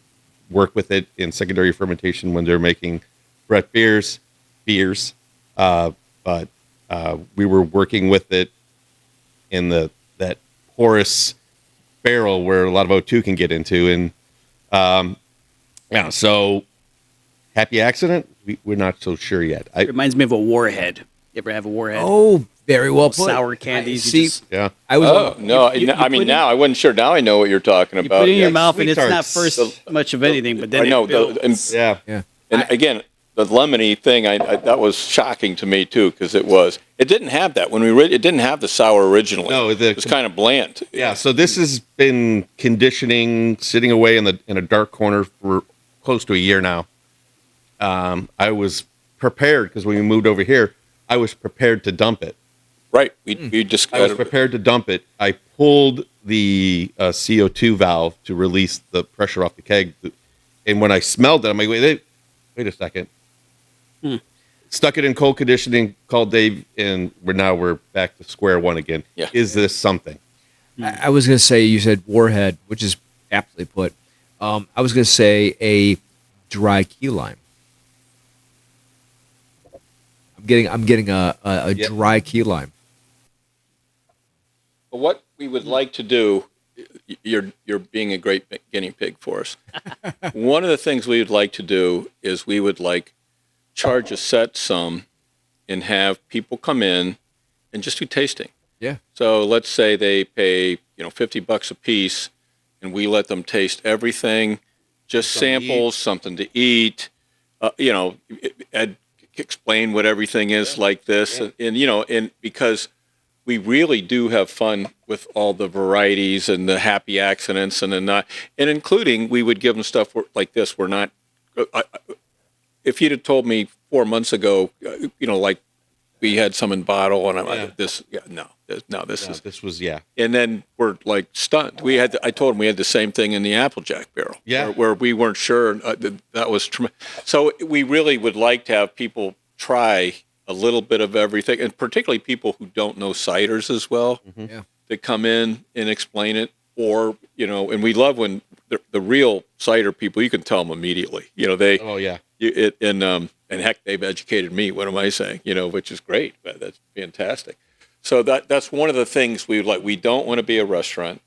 work with it in secondary fermentation when they're making Brett beers. But we were working with it in that porous barrel where a lot of O2 can get into. And so happy accident? We're not so sure yet. It reminds me of a warhead. You ever have a warhead? Oh, very well put. Sour candies. See, Yeah. I was. Oh no! you I mean, put now I wasn't sure. Now I know what you're talking You about. put it in your Yes. mouth, and sweet it's not tarts. first much of anything, but then I know. it builds. Yeah. Yeah. And again, the lemony thing, I that was shocking to me too, because it didn't have that when it didn't have the sour originally. No, it was kind of bland. Yeah, so this has been conditioning, sitting away in a dark corner for close to a year now. I was prepared because when we moved over here, I was prepared to dump it. Right. We just I was prepared to dump it. I pulled the CO2 valve to release the pressure off the keg, and when I smelled it, I'm like, wait a second. Stuck it in cold conditioning, called Dave, and we're back to square one again. Yeah. Is this something? I was going to say, you said warhead, which is aptly put. I was going to say a dry key lime. I'm getting a dry key lime. But what we would like to do, you're being a great guinea pig for us. One of the things we would like to do is we would like charge a set sum and have people come in and just do tasting. Yeah. So let's say they pay, $50 a piece, and we let them taste everything, just samples, something to eat, explain what everything is like this, and because we really do have fun with all the varieties and the happy accidents and including we would give them stuff like this. We're not. If you'd have told me 4 months ago, like we had some in bottle, and I'm like, this was. And then we're like stunned. I told him we had the same thing in the Applejack barrel, where we weren't sure that was tremendous. So we really would like to have people try a little bit of everything, and particularly people who don't know ciders as well, that come in and explain it, or and we love when the real cider people, you can tell them immediately. And heck, they've educated me. What am I saying? Which is great. That's fantastic. So that's one of the things we like. We don't want to be a restaurant.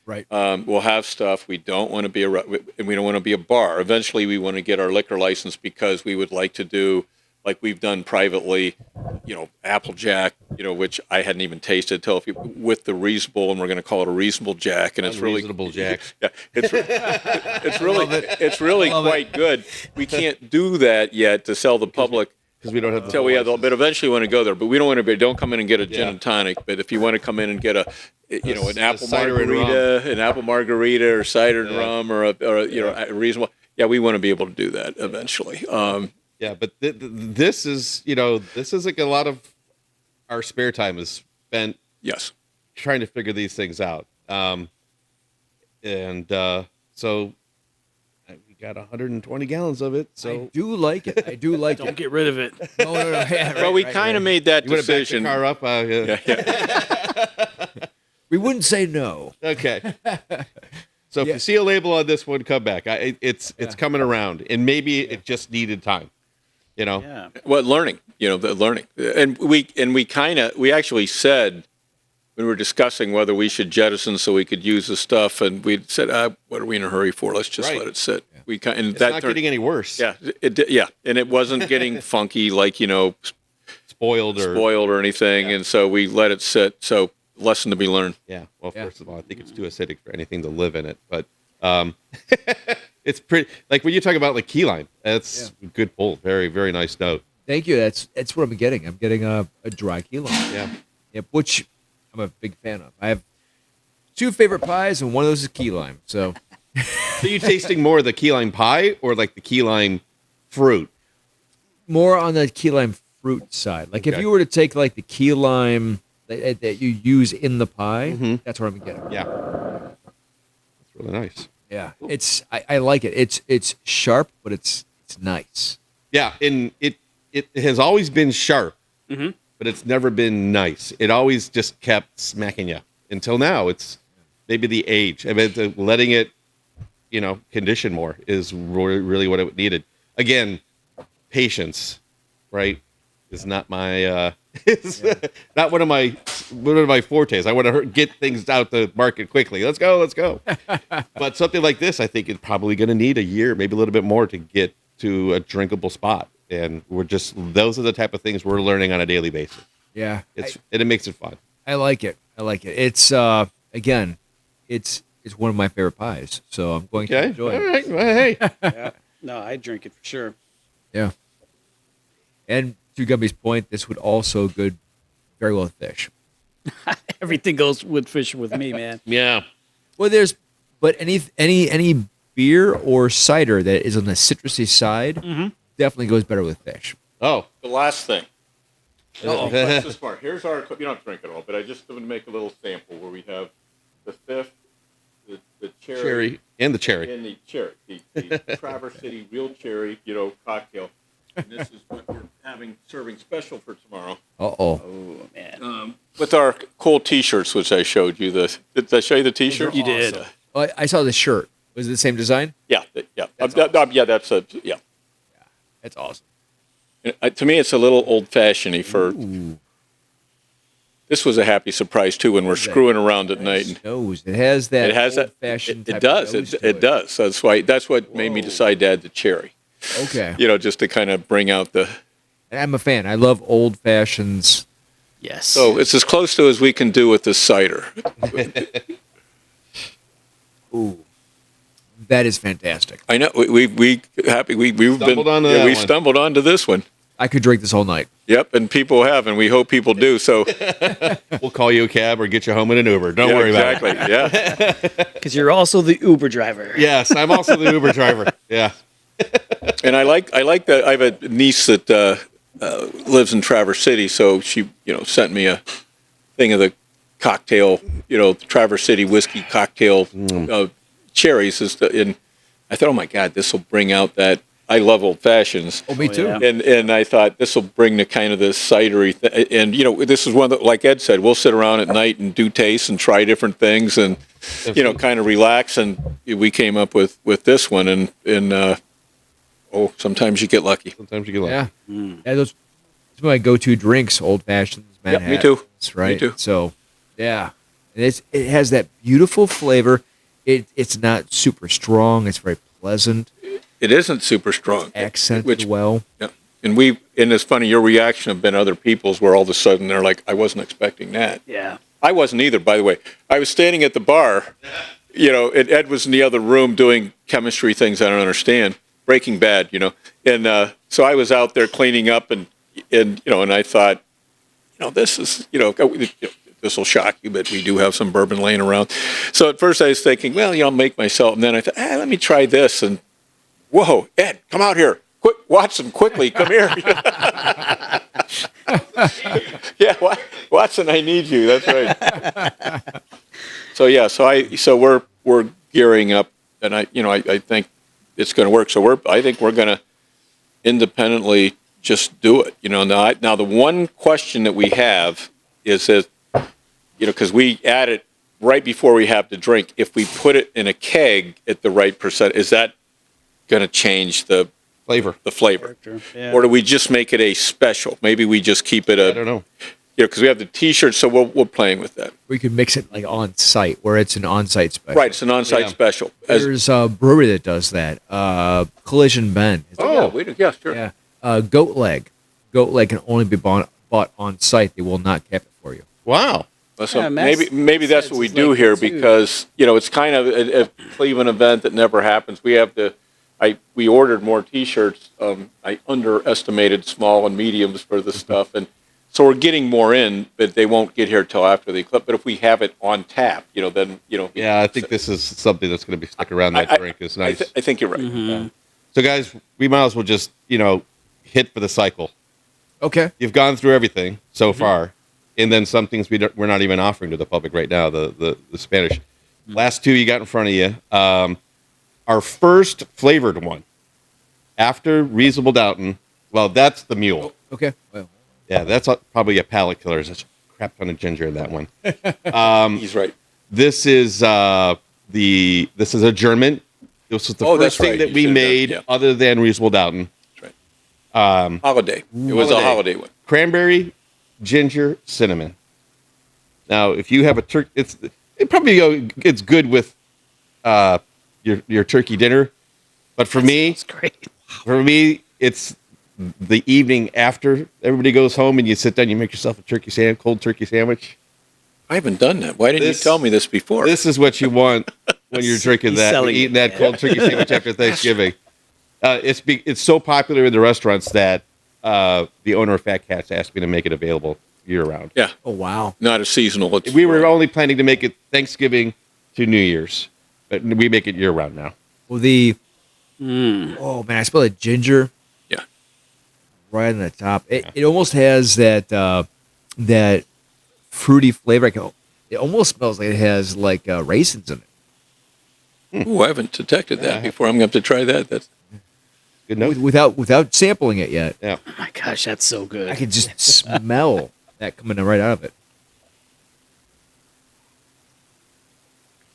Right. We'll have stuff. We don't want to be and we don't want to be a bar. Eventually, we want to get our liquor license because we would like to do, like we've done privately, Applejack, which I hadn't even tasted with the reasonable, and we're going to call it a reasonable Jack, and it's really Reasonable Jack. Yeah, it's really quite good. We can't do that yet to sell the public Because we don't have the until we have. But eventually, we want to go there. But we don't want to. Don't come in and get a gin and tonic. But if you want to come in and get an apple margarita, or cider and rum, or a reasonable. Yeah, we want to be able to do that eventually. Yeah, but this is like a lot of our spare time is spent trying to figure these things out. So we got 120 gallons of it. So I do like it. Don't get rid of it. No. Yeah, Well, we kind of made that you want to back the decision. car up? We wouldn't say no. Okay. So if you see a label on this one, come back. It's coming around, and maybe it just needed time. Yeah. Well, learning, the learning, and we actually said when we were discussing whether we should jettison so we could use the stuff, and we said, what are we in a hurry for? Let's just let it sit. Yeah. It's not getting any worse. Yeah, and it wasn't getting funky like spoiled or anything, and so we let it sit. So lesson to be learned. Yeah. Well, first of all, I think it's too acidic for anything to live in it, but it's pretty. Like when you talk about like key lime, that's a good pull. Very, very nice note. Thank you. That's what I'm getting. I'm getting a dry key lime. Yeah. Yep, which I'm a big fan of. I have 2 favorite pies, and one of those is key lime. So, So you tasting more of the key lime pie or like the key lime fruit? more on the key lime fruit side. Like if you were to take like the key lime that you use in the pie, that's what I'm getting. Yeah. That's really nice. Yeah, I like it. It's sharp, but it's nice. Yeah, and it has always been sharp, but it's never been nice. It always just kept smacking you until now. It's maybe the age. I mean, letting it, condition more is really what it needed. Again, patience, right, is not my is not one of my fortes. I want to get things out the market quickly. Let's go. But something like this, I think, is probably going to need a year, maybe a little bit more, to get to a drinkable spot. And those are the type of things we're learning on a daily basis. Yeah, and it makes it fun. I like it. It's again, it's one of my favorite pies, so I'm going to enjoy it. All right. Well, hey. Yeah. No, I drink it for sure. Yeah. And to Gumby's point, this would also go very well with fish. Everything goes with fish with me, man. Yeah. Well, but any beer or cider that is on the citrusy side definitely goes better with fish. Oh, The last thing. That's this part. Here's our. You don't drink it all, but I just want to make a little sample where we have the fifth, the cherry, and the cherry. and the cherry, the Traverse City real cherry, cocktail. And this is what we're serving special for tomorrow. Oh, Oh man, With our cool T-shirts, which I showed you. Did I show you the T-shirt? you did. I saw the shirt. Was it the same design? Yeah, yeah, That's yeah. That's awesome. To me, it's a little old-fashioned-y for. This was a happy surprise too when we're screwing around at night. And Nose. It has that. it has that. old-fashioned It type does. of nose to It does. That's what made me decide to add the cherry. Okay. Just to kind of bring out the. And I'm a fan. I love old fashions. Yes. So it's as close to as we can do with the cider. Ooh, that is fantastic. I know we've Stumbled onto we that one. stumbled onto this one. I could drink this all night. Yep, and people have, and we hope people do. So We'll call you a cab or get you home in an Uber. Don't worry about it. exactly. Yeah, because you're also the Uber driver. Yes, I'm also the Uber driver. Yeah. and I like that. I have a niece that lives in Traverse City, so she sent me a thing of the cocktail, Traverse City whiskey cocktail cherries. And I thought, oh my God, this will bring out that. I love old fashions. Oh, me too. yeah. And I thought this will bring the kind of the cidery and this is one that, like Ed said, we'll sit around at night and do tastes and try different things and kind of relax. And we came up with this one and sometimes you get lucky. Sometimes you get lucky. Yeah. Yeah, those some of my go-to drinks, old fashions, Yeah, Manhattans, me too. right? Me too. So, yeah, and it has that beautiful flavor. It's not super strong. It's very pleasant. It isn't super strong. Accented well. Yeah. And it's funny, your reaction have been other people's where all of a sudden they're like, I wasn't expecting that. Yeah. I wasn't either, by the way. I was standing at the bar, and Ed was in the other room doing chemistry things I don't understand, Breaking Bad, and so I was out there cleaning up, and I thought, this is, this will shock you, but we do have some bourbon laying around. So at first I was thinking, well, I'll make myself, and then I thought, let me try this, and whoa, Ed, come out here. Quick, Watson, quickly, come here. Yeah, Watson, I need you. That's right. So yeah, so we're gearing up, and I think it's going to work. So I think we're going to independently just do it. Now the one question that we have is that because we add it right before we have the drink. If we put it in a keg at the right percent, is that going to change the Flavor. flavor? Yeah. Or do we just make it a special? Maybe we just keep it I don't know. because we have the T-shirt, so we're playing with that. We could mix it like on site, where it's an on-site special. Right, it's an on-site Yeah. special. There's a brewery that does that. Collision Bend. Yeah, we do. Yeah, sure. Yeah. Goat leg. Goat leg can only be bought on site. They will not cap it for you. Wow. Well, so Yeah, Max maybe that's says what we it's do like here that, too. because it's kind of a Cleveland event that never happens. We have we ordered more T-shirts. I underestimated small and mediums for the stuff, and so we're getting more in, but they won't get here till after the clip. But if we have it on tap, then Yeah, I think this is something that's going to be stuck around that drink. It's nice. I think you're right. So, guys, we might as well just, hit for the cycle. Okay. You've gone through everything so far, and then some things we're not even offering to the public right now, the Spanish. Last two you got in front of you. Our first flavored one, after Reasonable Doubting, well, that's the mule. Okay. Well, Yeah, that's probably a palate killer. There's a crap ton of ginger in that one. He's right. This is this is a German. This was the Oh, first that's thing right. that You we said that, made yeah. other than Reasonable Doubting. That's right. Holiday. It was a holiday one. Cranberry, ginger, cinnamon. Now, if you have a turkey, it's good with your turkey dinner. But for me, It's great. it's the evening after everybody goes home and you sit down, you make yourself a cold turkey sandwich. I haven't done that. Why didn't you tell me this before? This is what you want when you're drinking He's that, selling eating it, that cold turkey sandwich after Thanksgiving. It's so popular in the restaurants that the owner of Fat Cats asked me to make it available year round. Yeah. Oh wow. Not a seasonal. It's We were only planning to make it Thanksgiving to New Year's, but we make it year round now. Well, oh man, I smell that ginger Yeah. right on the top. It almost has that fruity flavor. It almost smells like it has like raisins in it. Ooh, I haven't detected that before. I'm going to have to try that. That's Good note. Without sampling it yet. Yeah. Oh my gosh, that's so good. I can just smell that coming right out of it.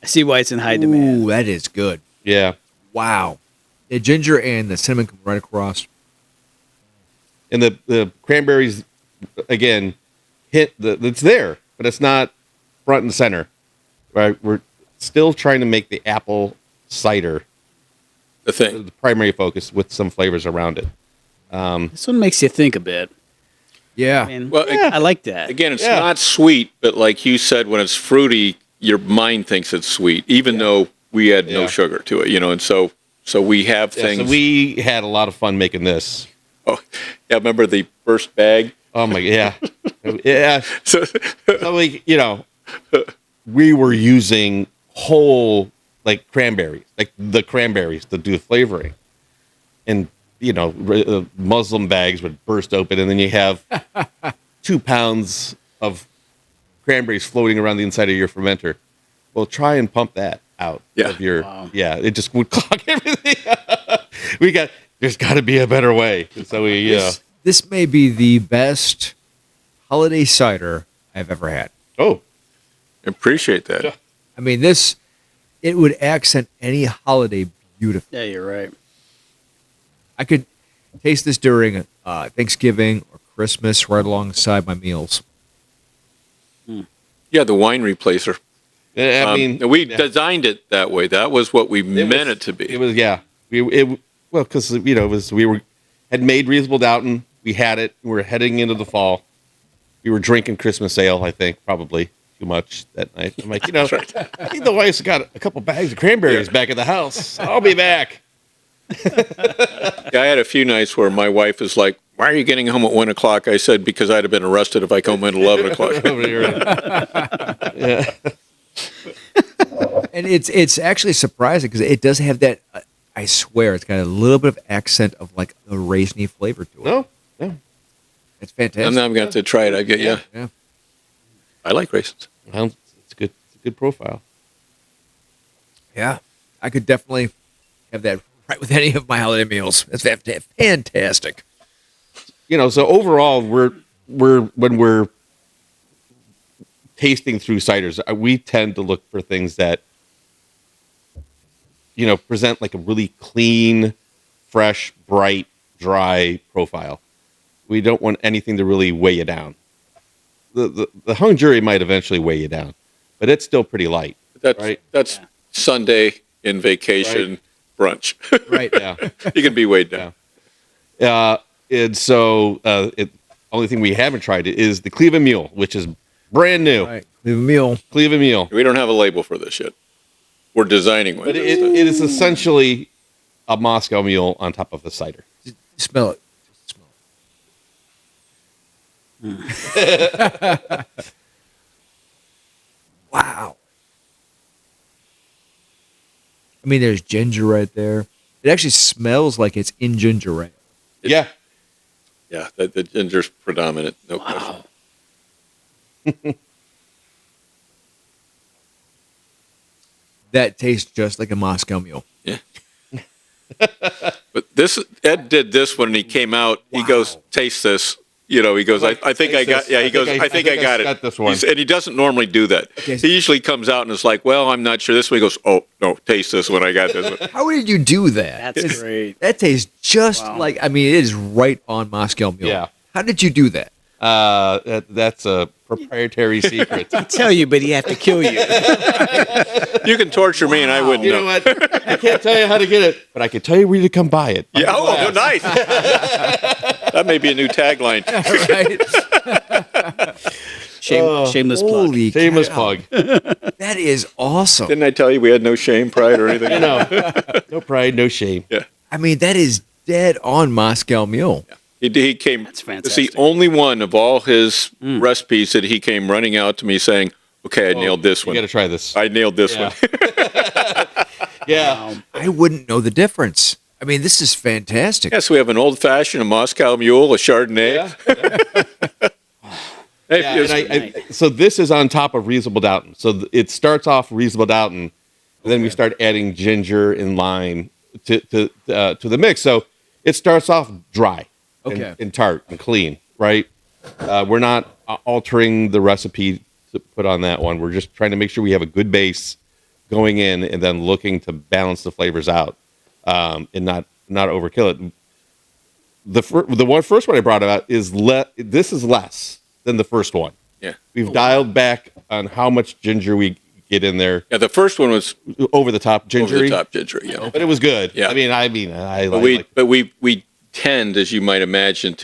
I see why it's in high demand. Ooh, that is good. Yeah. Wow. The ginger and the cinnamon come right across. And the cranberries, again, it's there, but it's not front and center. Right? We're still trying to make the apple cider the thing. the primary focus with some flavors around it. This one makes you think a bit. Yeah. I mean, Well, I like that. Again, it's Yeah. not sweet, but like you said, when it's fruity, your mind thinks it's sweet, even though we add no Yeah. sugar to it, and so we have Yeah, things. so we had a lot of fun making this. Oh, yeah, remember the first bag? Oh my, yeah. Yeah. So, So we were using whole cranberries, like the cranberries to do flavoring. And, Muslim bags would burst open and then you have 2 pounds of cranberries floating around the inside of your fermenter. Well, try and pump that out Yeah. of your, Wow. it just would clog everything. There's got to be a better way. So This may be the best holiday cider I've ever had. oh, appreciate that. Yeah. I mean, it would accent any holiday beautifully. Yeah, you're right. I could taste this during Thanksgiving or Christmas right alongside my meals. Yeah, the wine replacer. I mean, we designed it that way. That was what we meant it to be. It was, yeah. Because we had made Reasonable Doubting. We had it. We were heading into the fall. We were drinking Christmas ale, I think, probably too much that night. I'm like, I think the wife's got a couple bags of cranberries back at the house. I'll be back. Yeah, I had a few nights where my wife is like, "Why are you getting home at 1 o'clock?" I said, "Because I'd have been arrested if I come home at 11 o'clock." Yeah. And it's actually surprising because it does have that. I swear, it's got a little bit of accent of like a raisiny flavor to it. No. It's fantastic. And then I'm going to have to try it. I get Yeah. Yeah. I like raisins. Well, it's good. It's a good profile. Yeah, I could definitely have that right with any of my holiday meals. That's fantastic. So overall, when we're tasting through ciders, we tend to look for things that present like a really clean, fresh, bright, dry profile. We don't want anything to really weigh you down. The hung jury might eventually weigh you down, but it's still pretty light. That's Right. that's Sunday in vacation brunch. Right. Yeah. You can be weighed down. And so only thing we haven't tried is the Cleveland Mule, which is brand new. All right. Leave a meal. Cleveland Mule. We don't have a label for this yet. We're designing one. But it is essentially a Moscow Mule on top of a cider. Just smell it. Wow. I mean, there's ginger right there. It actually smells like it's in ginger ale. Yeah. Yeah, the ginger's predominant. No question. That tastes just like a Moscow Mule. Yeah. But Ed did this when he came out. He goes, "Taste this." He goes, I think I got, yeah, he goes, I think I got it. Got this one. And he doesn't normally do that. Okay. He usually comes out and is like, well, I'm not sure. This one, he goes, oh, no, taste this one. I got this one. How did you do that? That's great. That tastes just like, I mean, it is right on Moscow Mule. Yeah. How did you do that? That's a proprietary secret. I tell you, but he have to kill you. You can torture me and I wouldn't You know what? I can't tell you how to get it, but I can tell you where to come buy it. Yeah. Oh, nice. That may be a new tagline. Right? Shameless plug. Holy Shameless cow. plug. That is awesome. Didn't I tell you we had no shame, pride, or anything? No pride, no shame. Yeah. I mean, that is dead on Moscow Mule. He came. That's It's the fantastic. only one of all his recipes that he came running out to me saying, okay, I nailed this You one. got to try this. I nailed this Yeah. one. Yeah. I wouldn't know the difference. I mean, this is fantastic. Yes, we have an old fashioned, a Moscow Mule, a Chardonnay. Hey, Yeah, it's- and so this is on top of reasonable doubt. So it starts off reasonable doubt, and then we start adding ginger and lime to the mix. So it starts off dry, and tart and clean, right? We're not altering the recipe to put on that one. We're just trying to make sure we have a good base going in, and then looking to balance the flavors out, and not overkill it. The first one I brought about is this is less than the first one. yeah. We've dialed back on how much ginger we get in there. Yeah, the first one was Over the top ginger, over the top ginger, yeah. but it was good. Yeah. I mean, I But like. we tend, as you might imagine,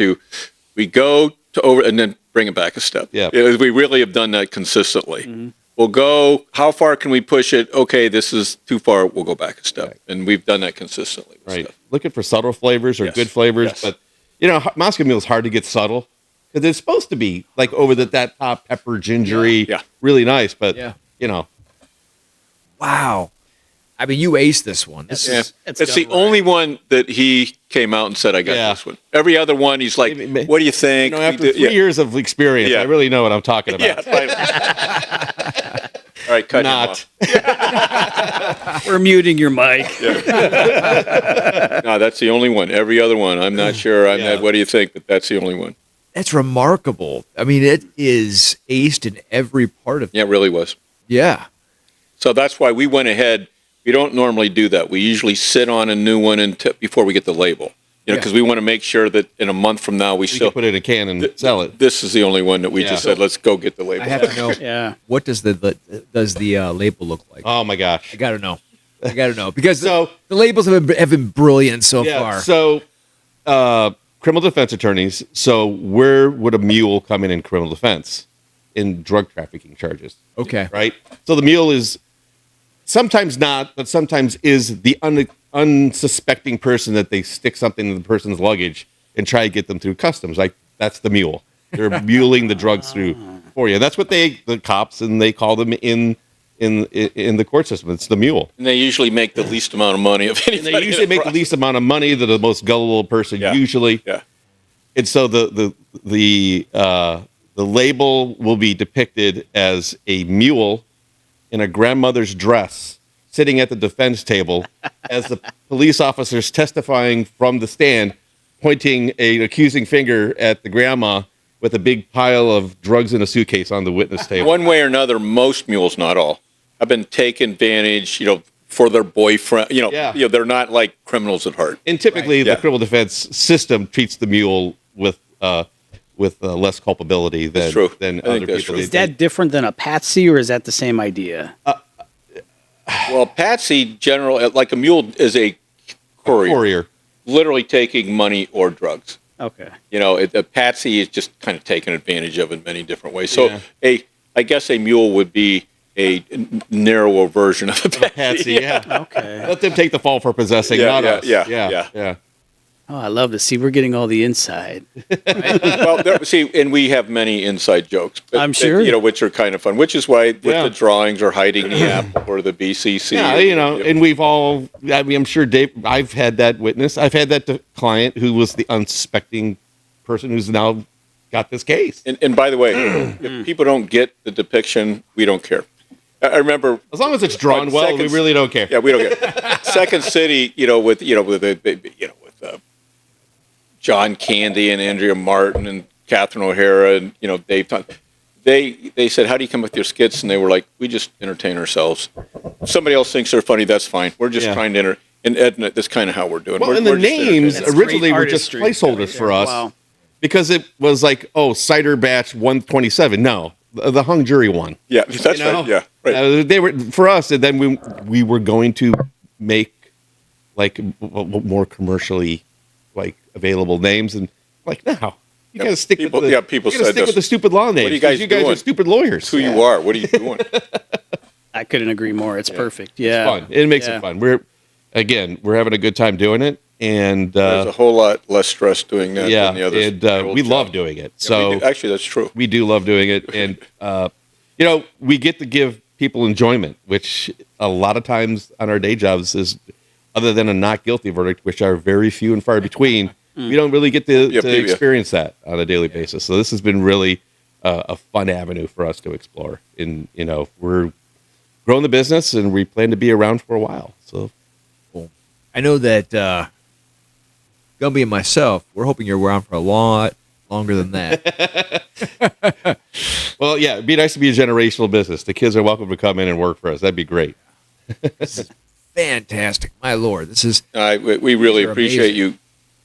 we go to over and then bring it back a step. Yeah. We really have done that consistently. We'll go, how far can we push it? Okay, this is too far. We'll go back a step. Right. And we've done that consistently. With Right, stuff. looking for subtle flavors or Yes. good flavors, Yes. but Moscow Mule is hard to get subtle because it's supposed to be like over that top pepper, gingery, Yeah. really nice. But Yeah. Wow. I mean, you aced this one. This Yeah. is It's the only one that he came out and said, I got Yeah. this one. Every other one, he's like, Maybe- what do you think? After 3 years of experience, Yeah. I really know what I'm talking about. Yeah. Right. All right, cut him Not. off. We're muting your mic. No, that's the only one. Every other one, I'm not sure. Yeah. What do you think? But that's the only one. that's remarkable. I mean, it is aced in every part of it. Yeah, it really was. Yeah. So that's why we went ahead. We don't normally do that. We usually sit on a new one before we get the label. Yeah. Because we want to make sure that in a month from now we You still can put it in a can and sell it. This is the only one that we Yeah. just said, let's go get the label. I have to know, Yeah. what does the label look like? Oh my gosh! I got to know. Because So- the labels have been brilliant so far. So, criminal defense attorneys. So, where would a mule come in criminal defense? In drug trafficking charges, Okay. right? So the mule is sometimes not, but sometimes is the unsuspecting person that they stick something in the person's luggage and try to get them through customs. Like that's the mule. They're muling the drugs through for you. That's what the cops and they call them in the court system. It's the mule. And they usually make the least amount of money of And anybody. they usually make the least amount of money. They're the most gullible person Yeah. usually. Yeah. And so the label will be depicted as a mule in a grandmother's dress sitting at the defense table as the police officers testifying from the stand, pointing an accusing finger at the grandma with a big pile of drugs in a suitcase on the witness table. One way or another, most mules, not all, have been taken advantage, for their boyfriend. Yeah. They're not like criminals at heart. And typically, Right. the Yeah. criminal defense system treats the mule with less culpability than That's true. than I think other that's people. true. Is that different than a patsy, or is that the same idea? Well, Patsy, like a mule, is a courier, literally taking money or drugs. Okay. A Patsy is just kind of taken advantage of in many different ways. So Yeah. I guess a mule would be a narrower version of a Patsy. Patsy, yeah. Okay. Let them take the fall for possessing, Yeah, not yeah, us. yeah, yeah. Oh, I love to see. We're getting all the inside. Well, and we have many inside jokes. I'm sure. Which are kind of fun, which is why with Yeah. the drawings or hiding the apple or the BCC. Yeah, and we've all, I'm sure Dave, I've had that witness. I've had that client who was the unsuspecting person who's now got this case. And by the way, if people don't get the depiction, we don't care. I remember As long as it's drawn well, we Seconds- really don't care. Yeah, we don't get Second City. With John Candy and Andrea Martin and Catherine O'Hara and Dave. They said, "How do you come up with your skits?" And they were like, "We just entertain ourselves. If somebody else thinks they're funny, that's fine. We're just trying to enter." And Ed, that's kind of how we're doing. Well, and the names That's originally great were just artistry placeholders for us Wow. because it was like, cider batch 127. No, the hung jury one. Yeah, that's right. Yeah, right. They were for us, and then we were going to make like more commercially like available names, and like no, you got to stick people, with the people you gotta said stick with this. the stupid law names. What are you guys You guys doing? are stupid lawyers. It's who you are. What are you doing? I couldn't agree more. It's perfect. Yeah. Fun. It makes Yeah. it fun. We're having a good time doing it, and There's a whole lot less stress doing that than the others. and we love doing it. So actually, that's true. we do love doing it, and we get to give people enjoyment, which a lot of times on our day jobs is, other than a not guilty verdict, which are very few and far between, we don't really get to experience that on a daily basis. So this has been really a fun avenue for us to explore. And we're growing the business, and we plan to be around for a while. So Cool. I know that Gumby and myself, we're hoping you're around for a lot longer than that. well, yeah, it'd be nice to be a generational business. The kids are welcome to come in and work for us. That'd be great. This is fantastic. My Lord, this is We really You're appreciate amazing. you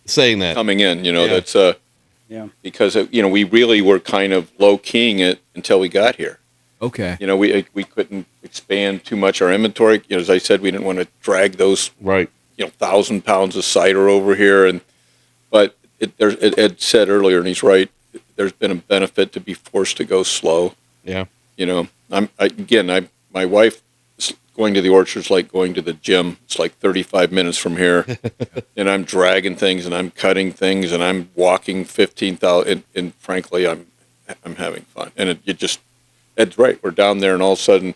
Saying that. coming in. Yeah. That's Yeah. because we really were kind of low keying it until we got here. okay. We couldn't expand too much our inventory. As I said, we didn't want to drag those Right. 1,000 pounds of cider over here. But Ed said earlier, and he's right. There's been a benefit to be forced to go slow. Yeah. My wife, going to the orchard's like going to the gym. It's like 35 minutes from here, and I'm dragging things and I'm cutting things and I'm walking 15,000. And frankly, I'm having fun. And Ed's right. We're down there, and all of a sudden,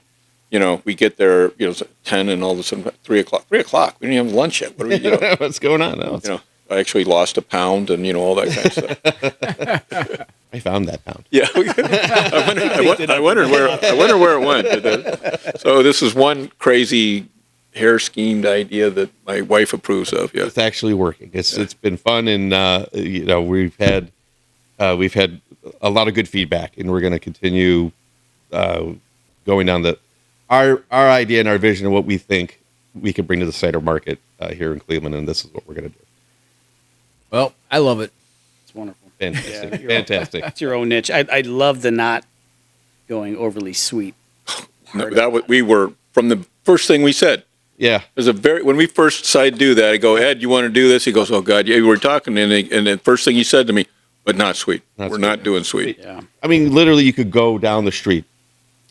we get there, it's 10, and all of a sudden 3 o'clock. 3 o'clock. We didn't have lunch yet. What are we? What's going on now? I actually lost a pound and all that kind of stuff. I found that pound. Yeah, I wondered where it went. So this is one crazy hair schemed idea that my wife approves of. Yeah, It's actually working. It's been fun, and we've had a lot of good feedback, and we're going to continue going down our idea and our vision of what we think we can bring to the cider market here in Cleveland, and this is what we're going to do. Well, I love it. It's wonderful. Fantastic, Yeah, fantastic. It's your own niche. I love the not going overly sweet. we were from the first thing we said. Yeah, There's when we first decided to do that, I go, Ed, you want to do this? He goes, oh God, yeah. We were talking, and the first thing he said to me, but not sweet. We're not doing sweet. Yeah. I mean, literally, you could go down the street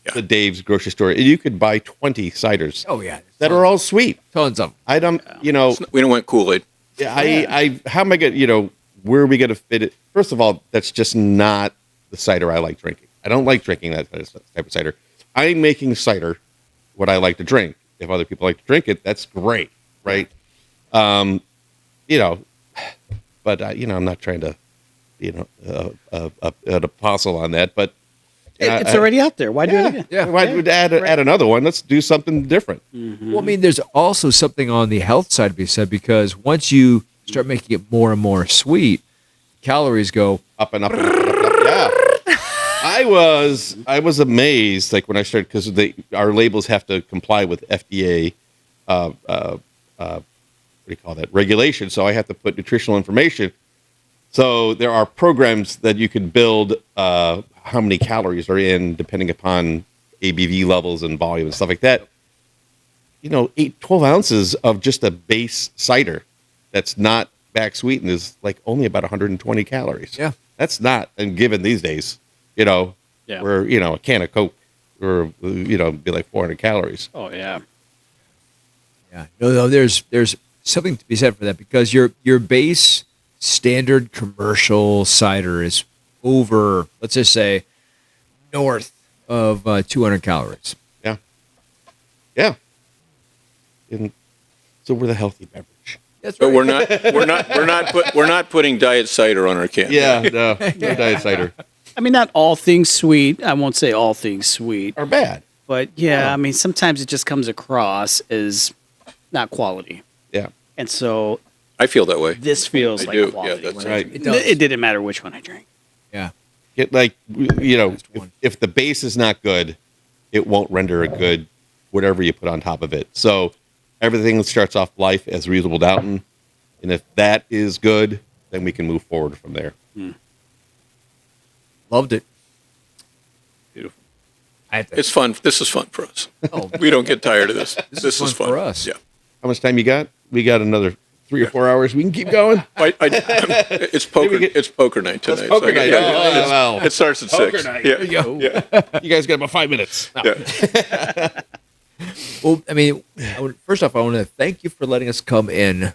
Yeah. to Dave's grocery store, and you could buy 20 ciders Oh yeah, that are all sweet. tons of them. I don't, We don't want Kool-Aid. Yeah, how am I going where are we going to fit it? First of all, that's just not the cider I like drinking. I don't like drinking that type of cider. I'm making cider what I like to drink. If other people like to drink it, that's great, right? But I'm not trying to, an apostle on that, but It's already out there. Why do it again? Yeah. why would add another one? Let's do something different. Well, I mean, there's also something on the health side to be said, because once you start making it more and more sweet, calories go Up and up and up and up. And up. Yeah. I was amazed, like when I started, because our labels have to comply with FDA, what do you call that, regulation. So I have to put nutritional information. So there are programs that you can build how many calories are in, depending upon ABV levels and volume and stuff like that. 12 ounces of just a base cider that's not back sweetened is like only about 120 calories. Yeah. That's not, and given these days, where, a can of Coke or, be like 400 calories. Oh yeah. Yeah, no, there's something to be said for that, because your base standard commercial cider is over, let's just say, north of 200 calories. Yeah. Yeah. And so we're the healthy beverage. That's But we're not putting diet cider on our can. Yeah, no diet cider I mean, not all things sweet. I won't say all things sweet, are bad. but yeah, I mean, sometimes it just comes across as not quality. Yeah. And so I feel that way. this feels I like do. quality. Yeah, that's when right. It does. It didn't matter which one I drank. Yeah. Get like, Last if, one. if the base is not good, it won't render a good whatever you put on top of it. So everything starts off life as reasonable Downton, and if that is good, then we can move forward from there. Loved it. Beautiful. I, It's fun. This is fun for us. oh, We don't get tired of this. This is fun for us. Yeah. How much time you got? We got another 3 or 4 hours. We can keep going. It's poker. It's poker night tonight. Poker So, night. yeah, Oh, well. It starts at Poker 6. night. Yeah. There you go. Yeah. You guys got about 5 minutes. No. Yeah. Well, I mean, first off, I want to thank you for letting us come in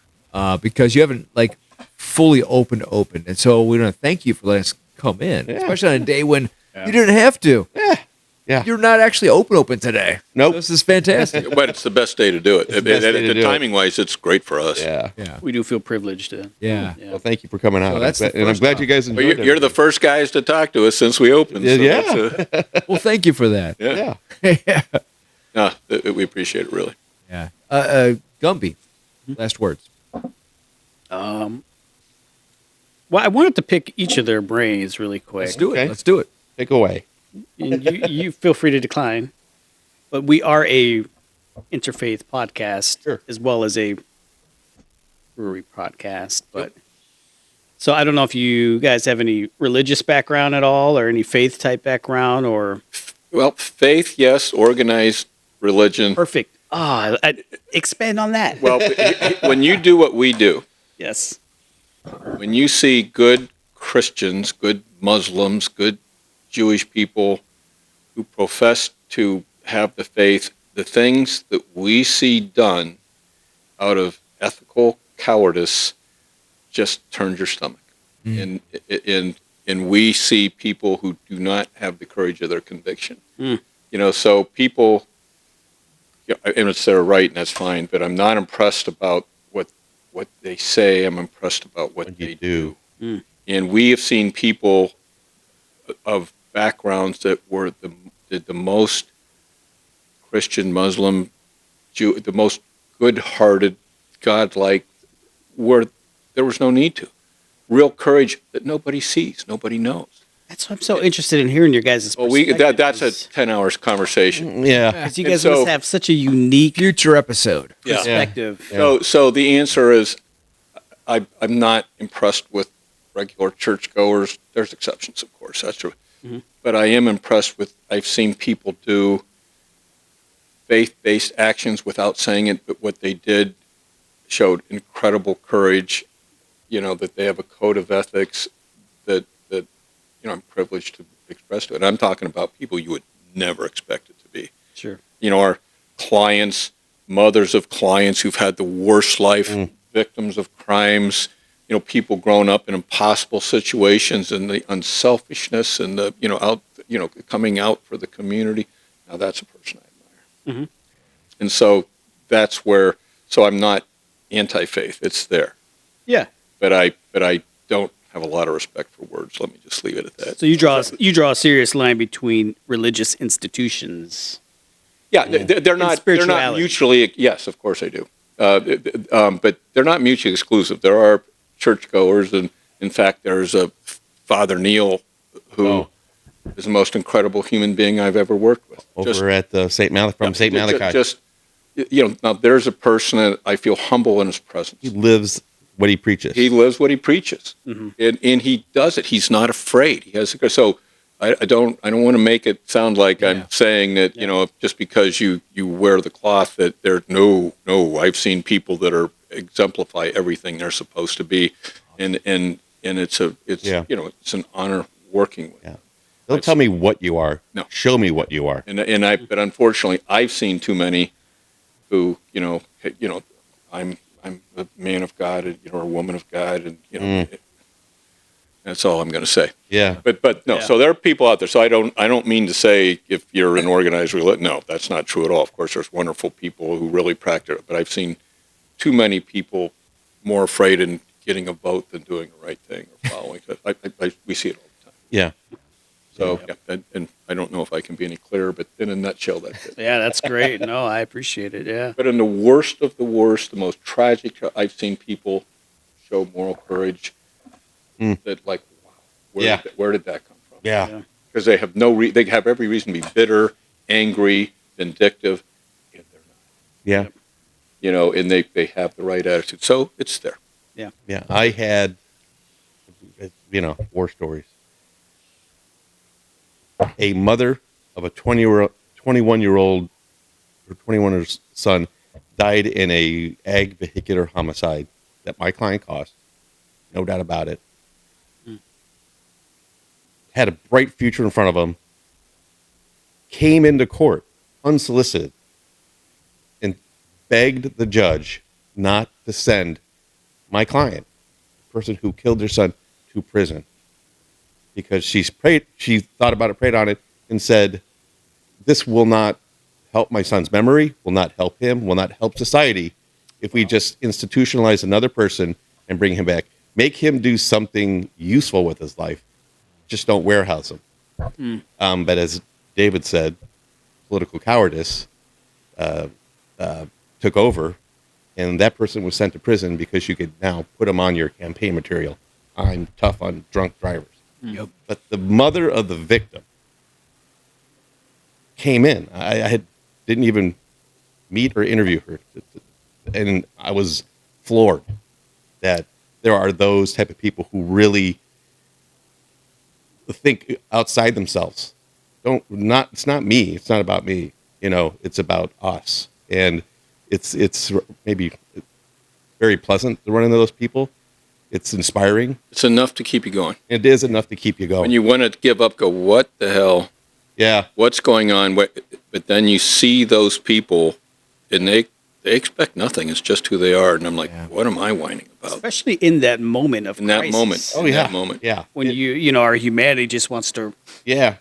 because you haven't like fully opened, and so we want to thank you for letting us come in, especially on a day when you didn't have to. Yeah. You're not actually open today. Nope. This is fantastic. But it's the best day to do it. the best day to do it. Timing wise, it's great for us. Yeah. Yeah. We do feel priprivileged to. Yeah. Well, thank you for coming out. So that's the and I'm first glad off. you guys Well, enjoyed it. you're the first guys to talk to us since we opened. So Yeah. that's, Well, thank you for that. yeah. Yeah. No, we appreciate it really. Yeah. Gumby, last words. Well, I wanted to pick each of their brains really quick. Let's do it. Okay. Let's do it. Take away. And you feel free to decline, but we are a interfaith podcast Sure. as well as a brewery podcast. But so I don't know if you guys have any religious background at all, or any faith type background, or Well, faith, yes. Organized religion. perfect. Expand on that. Well, when you do what we do, Yes. when you see good Christians, good Muslims, good Jewish people who profess to have the faith, the things that we see done out of ethical cowardice just turns your stomach. And we see people who do not have the courage of their conviction. So people, and it's their right, and that's fine, but I'm not impressed about what they say. I'm impressed about what they do. And we have seen people of backgrounds that were the most Christian, Muslim, Jew, the most good-hearted, godlike, where there was no need to. Real courage that nobody sees, nobody knows. That's why I'm so interested in hearing your guys' Well, perspective. that's a 10 hours conversation. Yeah. Because you And guys so- must have such a unique Future episode. perspective. So the answer is, I'm not impressed with regular churchgoers. There's exceptions, of course, that's true. But I am impressed with, I've seen people do faith-based actions without saying it, but what they did showed incredible courage, that they have a code of ethics that I'm privileged to express to it. And I'm talking about people you would never expect it to be. Sure. Our clients, mothers of clients who've had the worst life, victims of crimes, people grown up in impossible situations, and the unselfishness and the, coming out for the community. Now that's a person I admire. And so that's where, so I'm not anti-faith. It's there. Yeah. But I don't have a lot of respect for words. Let me just leave it at that. So you draw a serious line between religious institutions. Yeah, they're not spirituality. mutually. Yes, of course I do. But they're not mutually exclusive. There are churchgoers, and in fact, there's a Father Neil who is the most incredible human being I've ever worked with. Over at St. Malachi, St. Malachi. Now there's a person that I feel humble in his presence. He lives what he preaches. He lives what he preaches, and he does it. He's not afraid. He has so. I don't want to make it sound like I'm saying that just because you wear the cloth that there's no. I've seen people that are exemplify everything they're supposed to be, and it's an honor working with. Yeah. Don't tell me what you are. No. Show me what you are. But unfortunately, I've seen too many who I'm a man of God, and or a woman of God, and that's all I'm going to say. Yeah. But no. Yeah. So there are people out there. So I don't mean to say if you're an organized religion. No, that's not true at all. Of course, there's wonderful people who really practice it. But I've seen too many people more afraid in getting a vote than doing the right thing or following. We see it all the time. Yeah. So and I don't know if I can be any clearer, but in a nutshell, that's it. Yeah, that's great. No, I appreciate it. Yeah. But in the worst of the worst, the most tragic, I've seen people show moral courage that, like, wow, Where did that come from? Yeah. Because they have they have every reason to be bitter, angry, vindictive, and they're not. Yeah. And they have the right attitude. So it's there. Yeah. I had, war stories. A mother of a 21-year-old or 21-year-old son died in a ag vehicular homicide that my client caused. No doubt about it. Had a bright future in front of him. Came into court unsolicited and begged the judge not to send my client, the person who killed their son, to prison because she thought about it, prayed on it, and said, "This will not help my son's memory, will not help him, will not help society if we just institutionalize another person and bring him back. Make him do something useful with his life. Just don't warehouse him." But as David said, political cowardice took over, and that person was sent to prison because you could now put him on your campaign material. I'm tough on drunk drivers. Yep. But the mother of the victim came in. I didn't even meet or interview her, and I was floored that there are those type of people who really think outside themselves. It's not me. It's not about me. It's about us. And it's maybe very pleasant to run into those people. It's inspiring. It's enough to keep you going. It is enough to keep you going. When you want to give up, go, what the hell? Yeah. What's going on? But then you see those people, and they expect nothing. It's just who they are. And I'm like, what am I whining about? Especially in that moment of In that crisis. moment. Oh, in yeah. that moment. Yeah. When our humanity just wants to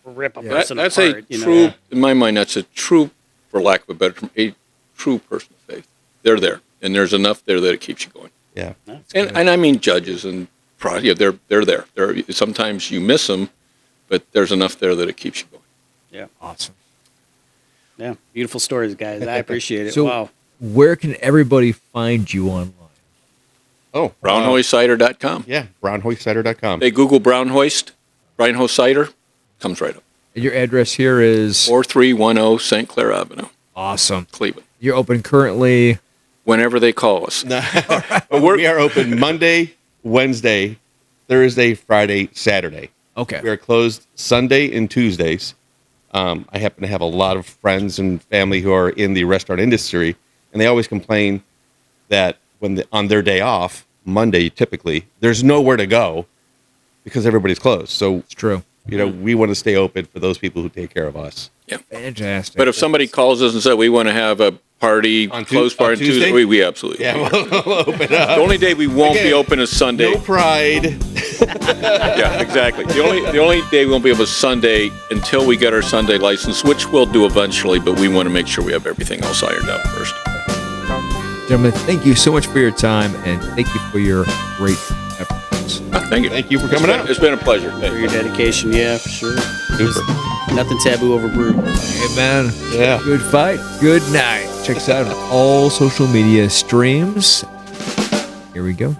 rip a person That's apart. a true, in my mind, that's a true, for lack of a better term, a true person of faith. They're there. And there's enough there that it keeps you going. Yeah. And I mean judges and they're there. Sometimes you miss them, but there's enough there that it keeps you going. Yeah. Awesome. Yeah. Beautiful stories, guys. I appreciate it. So, wow. where can everybody find you online? Oh. Brownhoistcider.com. Yeah. Brownhoistcider.com. They Google Brownhoist Cider, comes right up. And your address here is 4310 St. Clair Avenue, awesome. Cleveland. You're open currently. Whenever they call us. We are open Monday, Wednesday, Thursday, Friday, Saturday. Okay. We are closed Sunday and Tuesdays. I happen to have a lot of friends and family who are in the restaurant industry, and they always complain that on their day off, Monday typically, there's nowhere to go because everybody's closed. So It's true. we want to stay open for those people who take care of us. Yeah. Fantastic. But if somebody calls us and said we want to have a party, close party on Tuesday, we absolutely will. We'll open up. The only day we won't be open is Sunday. No pride. Yeah, exactly. The only day we won't be able is Sunday until we get our Sunday license, which we'll do eventually, but we want to make sure we have everything else ironed out first. Gentlemen, thank you so much for your time, and thank you for your great efforts. Thank you. Thank you for coming out. It's been a pleasure. Thank For you. your dedication. Yeah, for sure. Super. Nothing taboo over brew. Hey, man. Yeah. Good fight. Good night. Check us out on all social media streams. Here we go.